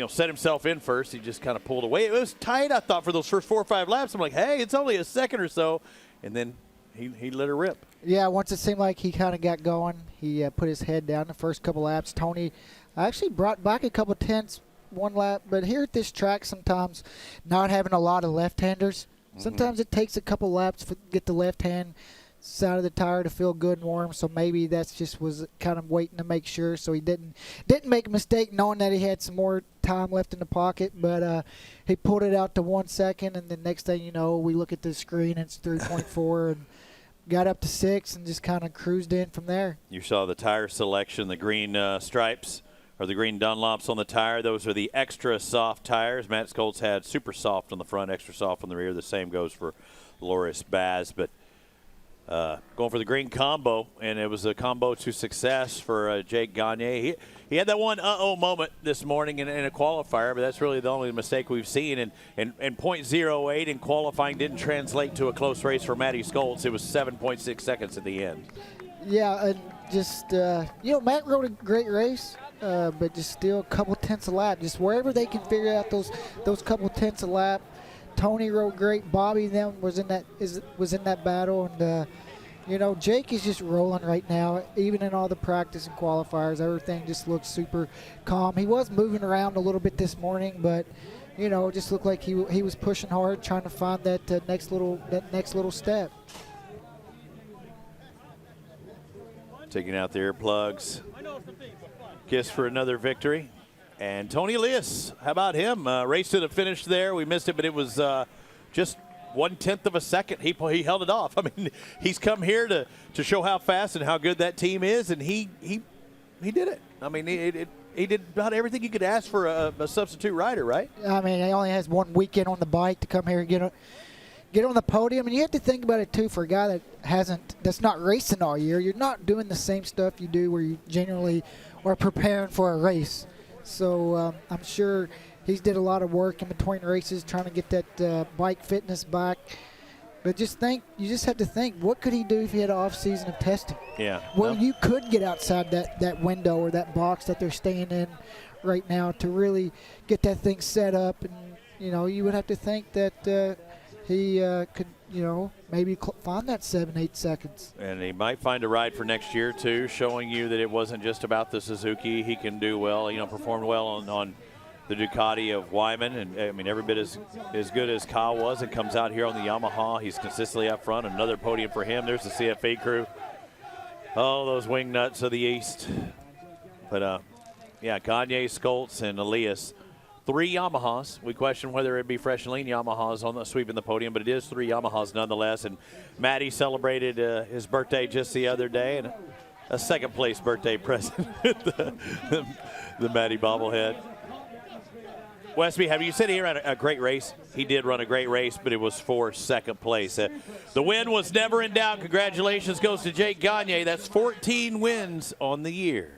set himself in first, he just kind of pulled away. It was tight, I thought, for those first 4 or 5 laps. I'm like, hey, it's only a second or so, and then he let her rip. Yeah, once it seemed like he kind of got going, he put his head down the first couple laps. Tony actually brought back a couple tenths one lap, but here at this track, sometimes not having a lot of left-handers, sometimes it takes a couple laps to get the left hand side of the tire to feel good and warm. So maybe that's just was kind of waiting to make sure, so he didn't make a mistake knowing that he had some more time left in the pocket. But he pulled it out to 1 second, and the next thing you know, we look at the screen and it's 3.4 and got up to 6 and just kind of cruised in from there. You saw the tire selection, the green stripes or the green Dunlops on the tire. Those are the extra soft tires. Matt Scholz had super soft on the front, extra soft on the rear. The same goes for Loris Baz. But going for the green combo, and it was a combo to success for Jake Gagne. He had that one moment this morning in a qualifier, but that's really the only mistake we've seen. And .08 in qualifying didn't translate to a close race for Matty Scholz. It was 7.6 seconds at the end. Yeah, and just, Matt rode a great race, but just still a couple tenths a lap. Just wherever they can figure out those couple tenths a lap. Tony rode great. Bobby then was in that battle, and Jake is just rolling right now. Even in all the practice and qualifiers, everything just looks super calm. He was moving around a little bit this morning, but it just looked like he was pushing hard, trying to find that next little step. Taking out the earplugs. Kiss for another victory. And Tony Elias, how about him? Race to the finish there. We missed it, but it was just 1/10 of a second. He held it off. I mean, he's come here to show how fast and how good that team is, and he did it. I mean, he did about everything you could ask for a substitute rider, right? I mean, he only has 1 weekend on the bike to come here and get on the podium. And you have to think about it, too, for a guy that's not racing all year. You're not doing the same stuff you do where you generally are preparing for a race. So I'm sure he's did a lot of work in between races trying to get that bike fitness back. But you just have to think, what could he do if he had an off season of testing? Yeah. Well, you could get outside that window or that box that they're staying in right now to really get that thing set up. And, you would have to think that he could, maybe find that 7-8 seconds. And he might find a ride for next year, too, showing you that it wasn't just about the Suzuki. He can do well, performed well on the Ducati of Wyman. And, I mean, every bit as good as Kyle was and comes out here on the Yamaha. He's consistently up front. Another podium for him. There's the CFA crew. Oh, those wing nuts of the East. But, Gagne, Scholz, and Elias. 3 Yamahas. We question whether it'd be fresh and lean Yamahas on the sweeping the podium, but it is 3 Yamahas nonetheless. And Matty celebrated his birthday just the other day, and a second-place birthday present, the Matty bobblehead. Westby, have you said he ran a great race? He did run a great race, but it was for second place. The win was never in doubt. Congratulations goes to Jake Gagne. That's 14 wins on the year.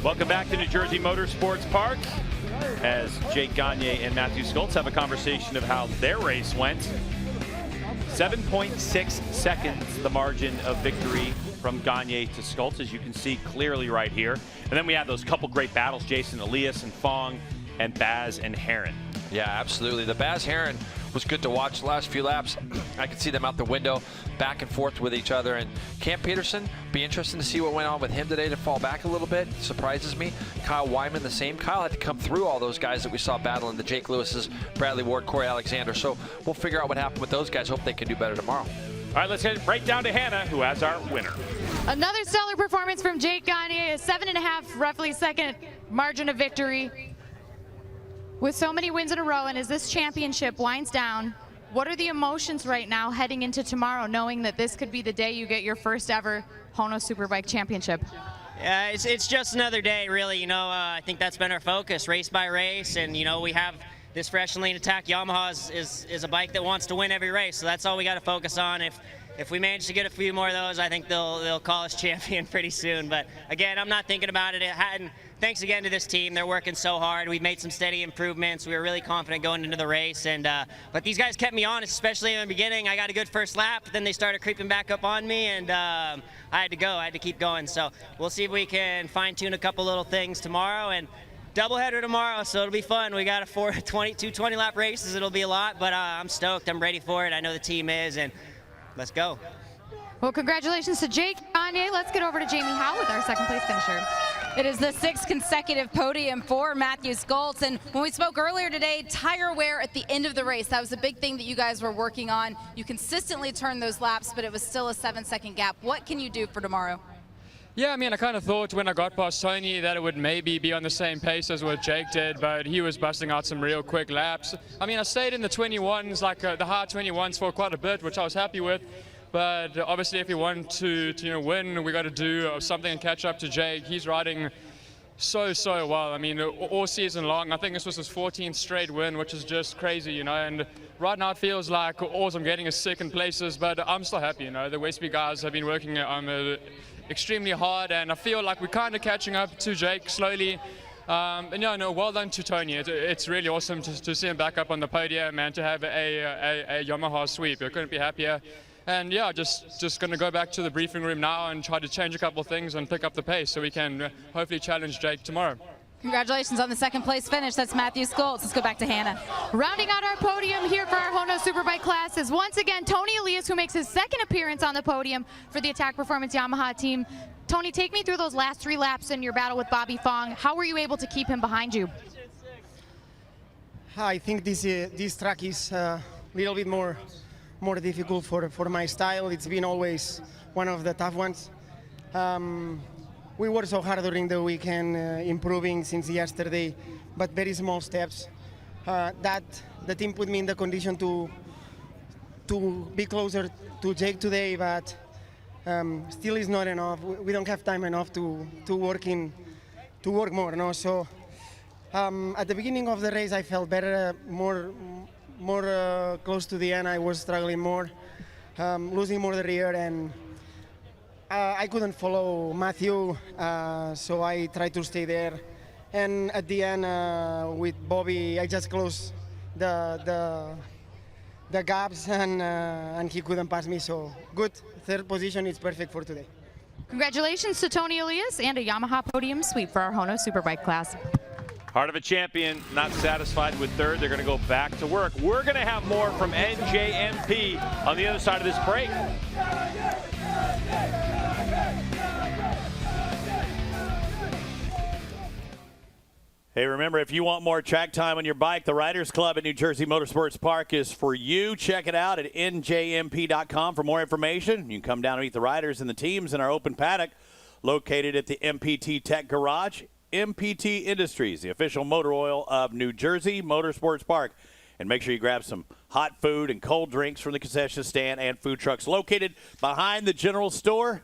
Welcome back to New Jersey Motorsports Park as Jake Gagne and Matthew Scholz have a conversation of how their race went. 7.6 seconds, the margin of victory from Gagne to Scholz, as you can see clearly right here. And then we had those couple great battles, Jason Elias and Fong, and Baz and Herrin. Yeah, absolutely. The Baz Herrin was good to watch the last few laps. I could see them out the window, back and forth with each other. And Cam Peterson, be interesting to see what went on with him today to fall back a little bit. Surprises me. Kyle Wyman, the same. Kyle had to come through all those guys that we saw battling, the Jake Lewis's, Bradley Ward, Corey Alexander. So we'll figure out what happened with those guys. Hope they can do better tomorrow. All right, let's head right down to Hannah, who has our winner. Another stellar performance from Jake Gagne, a 7.5, roughly second margin of victory. With so many wins in a row, and as this championship winds down, what are the emotions right now heading into tomorrow, knowing that this could be the day you get your first ever HONOS Superbike Championship? Yeah, it's just another day, really. I think that's been our focus, race by race, and we have this fresh and lean attack Yamaha is a bike that wants to win every race. So that's all we got to focus on. If we manage to get a few more of those, I think they'll call us champion pretty soon. But again, I'm not thinking about it. Thanks again to this team. They're working so hard. We've made some steady improvements. We were really confident going into the race. But these guys kept me honest, especially in the beginning. I got a good first lap, but then they started creeping back up on me, and I had to go. I had to keep going. So we'll see if we can fine-tune a couple little things tomorrow. And doubleheader tomorrow, so it'll be fun. We got two 20-lap races. It'll be a lot, but I'm stoked. I'm ready for it. I know the team is, and let's go. Well, congratulations to Jake Gagne. Let's get over to Jamie Howe with our second place finisher. It is the 6th consecutive podium for Matthew Schultz. And when we spoke earlier today, tire wear at the end of the race, that was a big thing that you guys were working on. You consistently turned those laps, but it was still a 7-second gap. What can you do for tomorrow? Yeah, I mean, I kind of thought when I got past Tony that it would maybe be on the same pace as what Jake did, but he was busting out some real quick laps. I mean, I stayed in the 21s, like the high 21s for quite a bit, which I was happy with. But obviously, if we want to win, we got to do something and catch up to Jake. He's riding so well. I mean, all season long. I think this was his 14th straight win, which is just crazy, you know. And right now it feels like all I'm getting is second places, but I'm still happy, you know. The Westby guys have been working extremely hard, and I feel like we're kind of catching up to Jake slowly. And yeah, no, well done to Tony. It's really awesome to see him back up on the podium and to have a Yamaha sweep. I couldn't be happier. And yeah, just going to go back to the briefing room now and try to change a couple of things and pick up the pace so we can hopefully challenge Jake tomorrow. Congratulations on the 2nd place finish. That's Matthew Schultz. Let's go back to Hannah. Rounding out our podium here for our HONOS Superbike class is once again Tony Elias, who makes his 2nd appearance on the podium for the Attack Performance Yamaha team. Tony, take me through those last 3 laps in your battle with Bobby Fong. How were you able to keep him behind you? I think this track is a little bit more difficult for my style. It's been always one of the tough ones. We worked so hard during the weekend, improving since yesterday, but very small steps. That the team put me in the condition to be closer to Jake today, but still is not enough. We don't have time enough to work more. No, so at the beginning of the race, I felt better, more close to the end. I was struggling more, losing more the rear, and I couldn't follow Matthew, so I tried to stay there. And at the end, with Bobby, I just closed the gaps, and he couldn't pass me. So good, 3rd position is perfect for today. Congratulations to Tony Elias and a Yamaha podium sweep for our HONOS Superbike class. Heart of a champion, not satisfied with 3rd. They're going to go back to work. We're going to have more from NJMP on the other side of this break. Hey, remember, if you want more track time on your bike, the Riders Club at New Jersey Motorsports Park is for you. Check it out at njmp.com for more information. You can come down and meet the riders and the teams in our open paddock located at the MPT Tech Garage. MPT Industries, the official motor oil of New Jersey Motorsports Park. And make sure you grab some hot food and cold drinks from the concession stand and food trucks located behind the general store.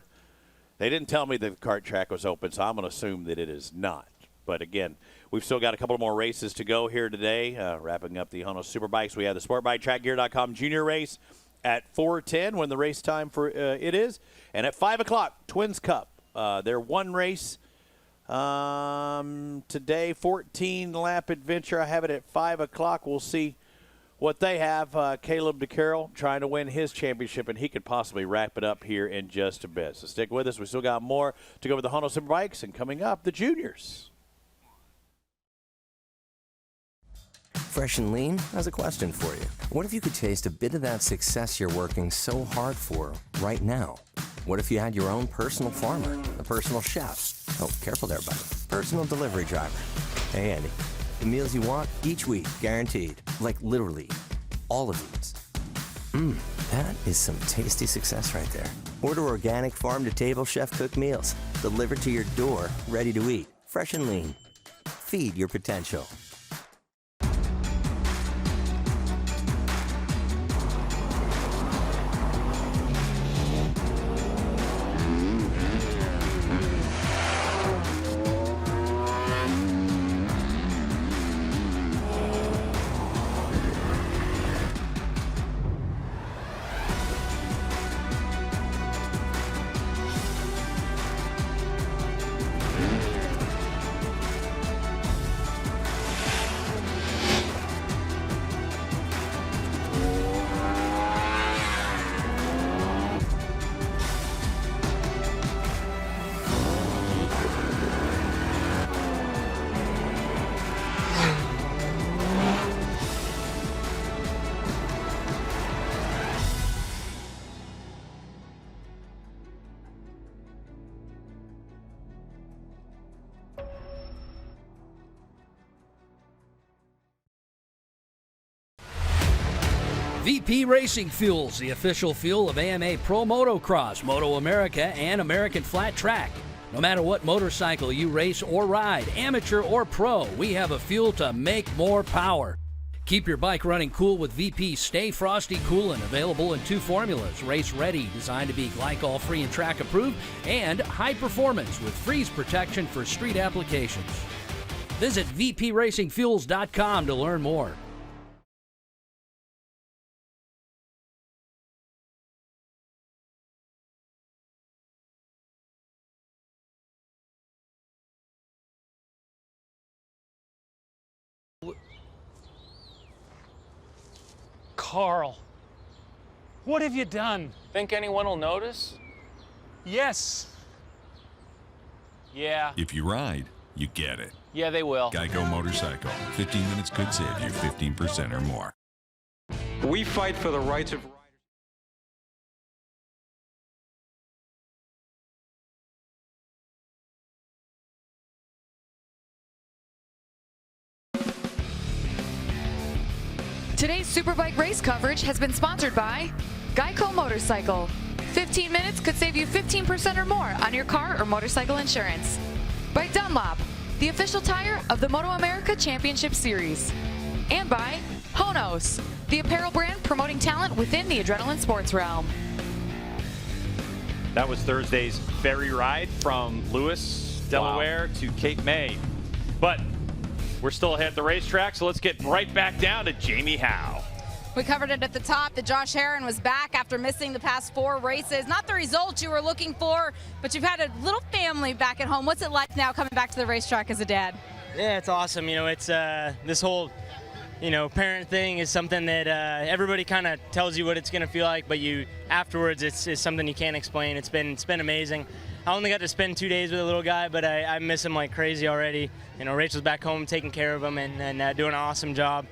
They didn't tell me the kart track was open, so I'm going to assume that it is not. But again, we've still got a couple more races to go here today. Wrapping up the HONOS Superbikes, we have the SportBikeTrackGear.com Junior Race at 4:10 when the race time for it is. And at 5 o'clock, Twins Cup. Their one race today, 14-lap adventure. I have it at 5 o'clock. We'll see what they have. Caleb DeCarroll trying to win his championship, and he could possibly wrap it up here in just a bit. So stick with us. We still got more to go with the HONOS Superbikes, and coming up, the juniors. Fresh and Lean has a question for you. What if you could taste a bit of that success you're working so hard for right now? What if you had your own personal farmer, a personal chef? Oh, careful there, buddy. Personal delivery driver. Hey, Andy. The meals you want each week, guaranteed. Like literally, all of these. That is some tasty success right there. Order organic farm-to-table chef-cooked meals. Delivered to your door, ready to eat. Fresh and Lean. Feed your potential. VP Racing Fuels, the official fuel of AMA Pro Motocross, MotoAmerica, and American Flat Track. No matter what motorcycle you race or ride, amateur or pro, we have a fuel to make more power. Keep your bike running cool with VP Stay Frosty Coolant, available in 2 formulas: race ready, designed to be glycol free and track approved, and high performance with freeze protection for street applications. Visit vpracingfuels.com to learn more. Carl, what have you done? Think anyone will notice? Yes. Yeah. If you ride, you get it. Yeah, they will. Geico Motorcycle. 15 minutes could save you 15% or more. We fight for the rights of Today's Superbike race coverage has been sponsored by Geico Motorcycle. 15 minutes could save you 15% or more on your car or motorcycle insurance. By Dunlop, the official tire of the MotoAmerica Championship Series. And by HONOS, the apparel brand promoting talent within the adrenaline sports realm. That was Thursday's ferry ride from Lewis, Delaware to Cape May. But we're still ahead at the racetrack, so let's get right back down to Jamie Howe. We covered it at the top that Josh Herrin was back after missing the past 4 races. Not the results you were looking for, but you've had a little family back at home. What's it like now coming back to the racetrack as a dad? Yeah, it's awesome. You know, it's this whole, parent thing is something that everybody kind of tells you what it's going to feel like, but afterwards it's something you can't explain. It's been amazing. I only got to spend 2 days with the little guy, but I miss him like crazy already. Rachel's back home taking care of him and doing an awesome job.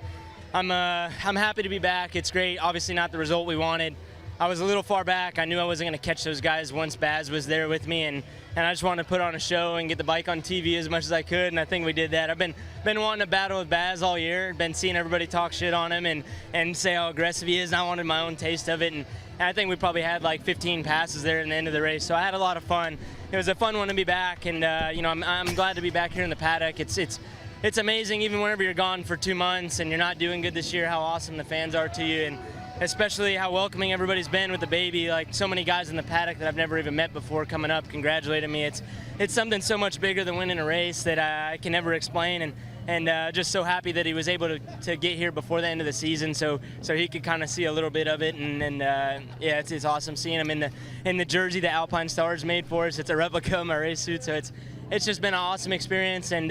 I'm happy to be back. It's great. Obviously not the result we wanted. I was a little far back. I knew I wasn't going to catch those guys once Baz was there with me, and I just wanted to put on a show and get the bike on TV as much as I could, and I think we did that. I've been wanting to battle with Baz all year. Been seeing everybody talk shit on him and say how aggressive he is, and I wanted my own taste of it, and I think we probably had like 15 passes there in the end of the race, so I had a lot of fun. It was a fun one to be back, and I'm glad to be back here in the paddock. It's amazing, even whenever you're gone for 2 months and you're not doing good this year, how awesome the fans are to you, and especially how welcoming everybody's been with the baby. Like so many guys in the paddock that I've never even met before coming up, congratulating me. It's something so much bigger than winning a race that I can never explain, and just so happy that he was able to get here before the end of the season, so he could kind of see a little bit of it, and yeah, it's awesome seeing him in the jersey that Alpine Stars made for us. It's a replica of my race suit, so it's just been an awesome experience, and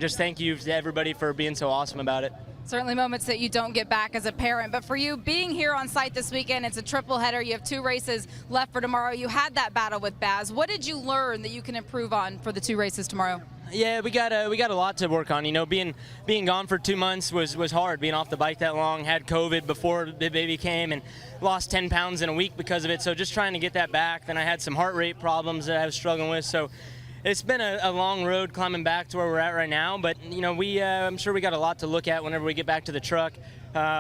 just thank you to everybody for being so awesome about it. Certainly moments that you don't get back as a parent, but for you being here on site this weekend, it's a triple header. You have 2 races left for tomorrow. You had that battle with Baz. What did you learn that you can improve on for the 2 races tomorrow? Yeah, we got a lot to work on. Being gone for 2 months was hard. Being off the bike that long, had COVID before the baby came, and lost 10 pounds in a week because of it. So just trying to get that back. Then I had some heart rate problems that I was struggling with. So it's been a long road climbing back to where we're at right now. But I'm sure we got a lot to look at whenever we get back to the truck.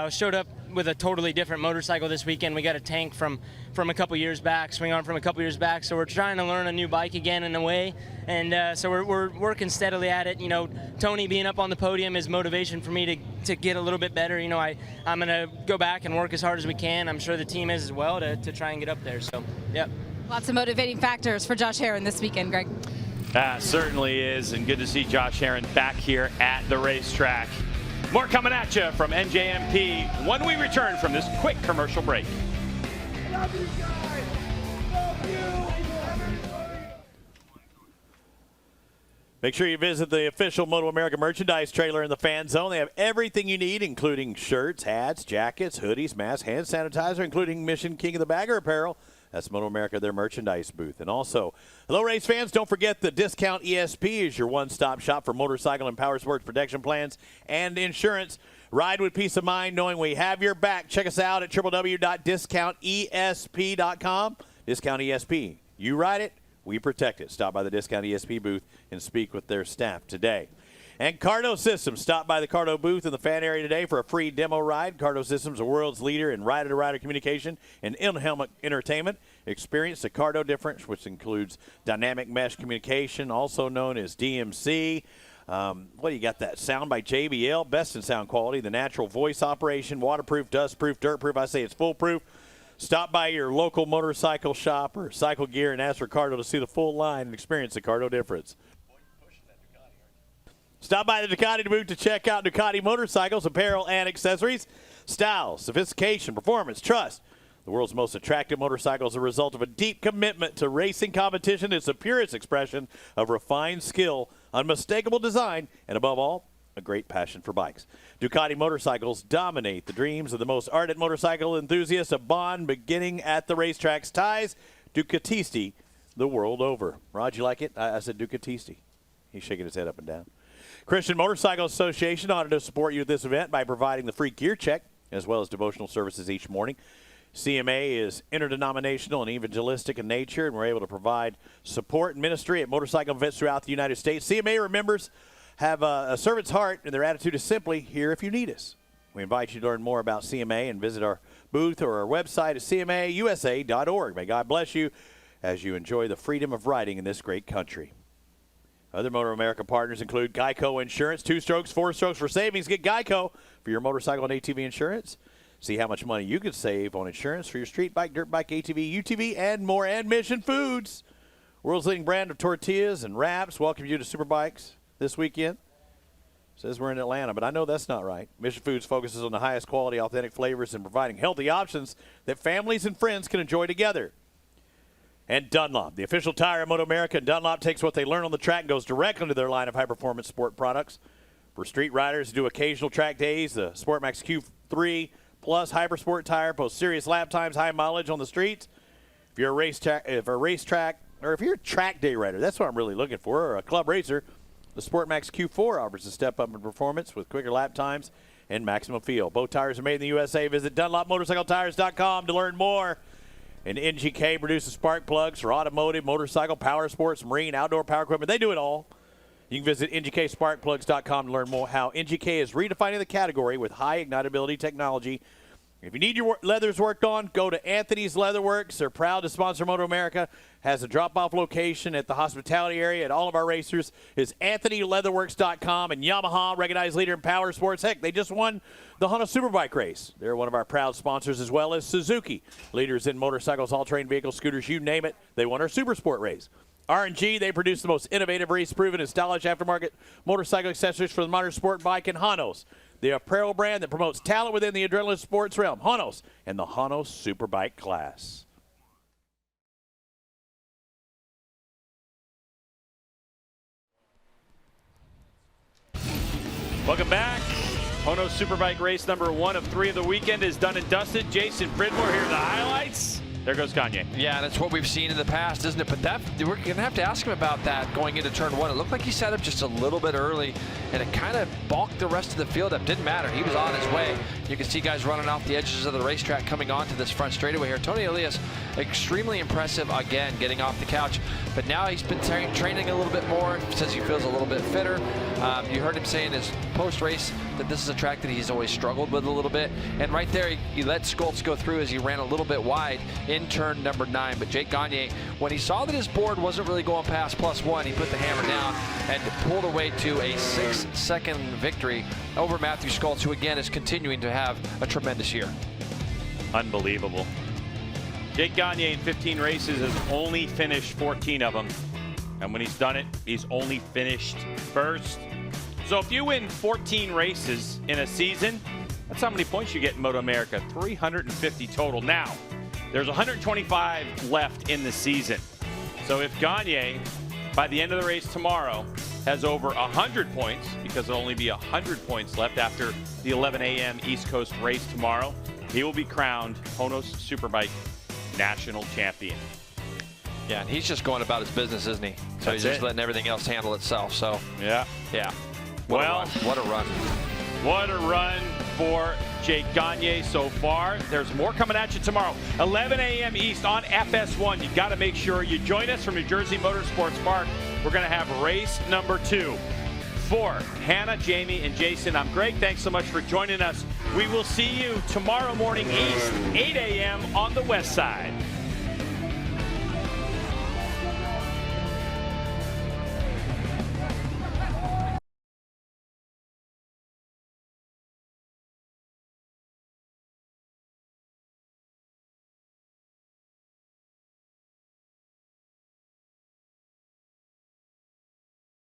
Showed up with a totally different motorcycle this weekend. We got a tank from a couple years back, swing arm from a couple years back. So we're trying to learn a new bike again in a way, and so we're working steadily at it. Tony being up on the podium is motivation for me to get a little bit better. I'm gonna go back and work as hard as we can. I'm sure the team is as well to try and get up there. So yeah. Lots of motivating factors for Josh Herrin this weekend, Greg. Certainly is, and good to see Josh Herrin back here at the racetrack. More coming at you from NJMP when we return from this quick commercial break. Love you guys. Love you. Make sure you visit the official MotoAmerica merchandise trailer in the fan zone. They have everything you need, including shirts, hats, jackets, hoodies, masks, hand sanitizer, including Mission King of the Bagger apparel. That's MotoAmerica, their merchandise booth. And also, hello, race fans, don't forget the Discount ESP is your one-stop shop for motorcycle and power sports protection plans and insurance. Ride with peace of mind knowing we have your back. Check us out at www.discountesp.com. Discount ESP. You ride it, we protect it. Stop by the Discount ESP booth and speak with their staff today. And Cardo Systems. Stop by the Cardo booth in the fan area today for a free demo ride. Cardo Systems, the world's leader in rider-to-rider communication and in-helmet entertainment. Experience the Cardo difference, which includes dynamic mesh communication, also known as DMC. What do you got? That sound by JBL, best in sound quality. The natural voice operation, waterproof, dustproof, dirtproof. I say it's foolproof. Stop by your local motorcycle shop or Cycle Gear and ask for Cardo to see the full line and experience the Cardo difference. Stop by the Ducati booth to check out Ducati motorcycles, apparel, and accessories. Style, sophistication, performance, trust. The world's most attractive motorcycle is a result of a deep commitment to racing competition. It's the purest expression of refined skill, unmistakable design, and above all, a great passion for bikes. Ducati motorcycles dominate the dreams of the most ardent motorcycle enthusiasts. A bond beginning at the racetracks ties Ducatisti the world over. Rod, you like it? I said Ducatisti. He's shaking his head up and down. Christian Motorcycle Association honored to support you at this event by providing the free gear check as well as devotional services each morning. CMA is interdenominational and evangelistic in nature, and we're able to provide support and ministry at motorcycle events throughout the United States. CMA members have a servant's heart, and their attitude is simply here if you need us. We invite you to learn more about CMA and visit our booth or our website at cmausa.org. May God bless you as you enjoy the freedom of riding in this great country. Other MotoAmerica partners include Geico Insurance, 2 strokes, 4 strokes for savings. Get Geico for your motorcycle and ATV insurance. See how much money you could save on insurance for your street bike, dirt bike, ATV, UTV, and more. And Mission Foods, world's leading brand of tortillas and wraps, welcome you to Superbikes this weekend. Says we're in Atlanta, but I know that's not right. Mission Foods focuses on the highest quality, authentic flavors and providing healthy options that families and friends can enjoy together. And Dunlop, the official tire of MotoAmerica. Dunlop takes what they learn on the track and goes directly into their line of high-performance sport products. For street riders who do occasional track days, the SportMax Q3 Plus Hypersport tire posts serious lap times, high mileage on the streets. If you're a track day rider, that's what I'm really looking for, or a club racer, the SportMax Q4 offers a step up in performance with quicker lap times and maximum feel. Both tires are made in the USA. Visit DunlopMotorcycleTires.com to learn more. And NGK produces spark plugs for automotive, motorcycle, power sports, marine, outdoor power equipment. They do it all. You can visit NGKSparkplugs.com to learn more how NGK is redefining the category with high ignitability technology. If you need your leathers worked on, go to Anthony's Leatherworks. They're proud to sponsor MotoAmerica. Has a drop-off location at the hospitality area at all of our racers. Is AnthonyLeatherworks.com. And Yamaha, recognized leader in power sports. Heck, they just won the HONOS Superbike race. They're one of our proud sponsors, as well as Suzuki, leaders in motorcycles, all-terrain vehicles, scooters, you name it. They won our Super Sport race. R&G, they produce the most innovative, race-proven, and stylish aftermarket motorcycle accessories for the modern sport bike. And HONOS, the apparel brand that promotes talent within the adrenaline sports realm. HONOS and the HONOS Superbike class. Welcome back. HONOS Superbike race number 1 of 3 of the weekend is done and dusted. Jason Pridmore, here are the highlights. There goes Gagne. Yeah, that's what we've seen in the past, isn't it? But we're going to have to ask him about that going into turn 1. It looked like he set up just a little bit early, and it kind of balked the rest of the field up. Didn't matter. He was on his way. You can see guys running off the edges of the racetrack coming onto this front straightaway here. Tony Elias, extremely impressive again, getting off the couch. But now he's been training a little bit more. Says he feels a little bit fitter. You heard him say in his post-race that this is a track that he's always struggled with a little bit. And right there, he let Skoltz go through as he ran a little bit wide in turn number 9. But Jake Gagne, when he saw that his board wasn't really going past +1, he put the hammer down and pulled away to a 6-second victory over Matthew Skoltz, who again is continuing to have a tremendous year. Unbelievable. Jake Gagne in 15 races has only finished 14 of them. And when he's done it, he's only finished first. So if you win 14 races in a season, that's how many points you get in MotoAmerica, 350 total. Now, there's 125 left in the season. So if Gagne, by the end of the race tomorrow, has over 100 points, because there'll only be 100 points left after the 11 a.m. East Coast race tomorrow, he will be crowned HONOS Superbike National Champion. Yeah, and he's just going about his business, isn't he? So he's just letting everything else handle itself. So yeah. What a run. What a run for Jake Gagne so far. There's more coming at you tomorrow. 11 a.m. East on FS1. You got to make sure you join us from New Jersey Motorsports Park. We're going to have race number 2. For Hannah, Jamie, and Jason, I'm Greg. Thanks so much for joining us. We will see you tomorrow morning East, 8 a.m. on the West Side.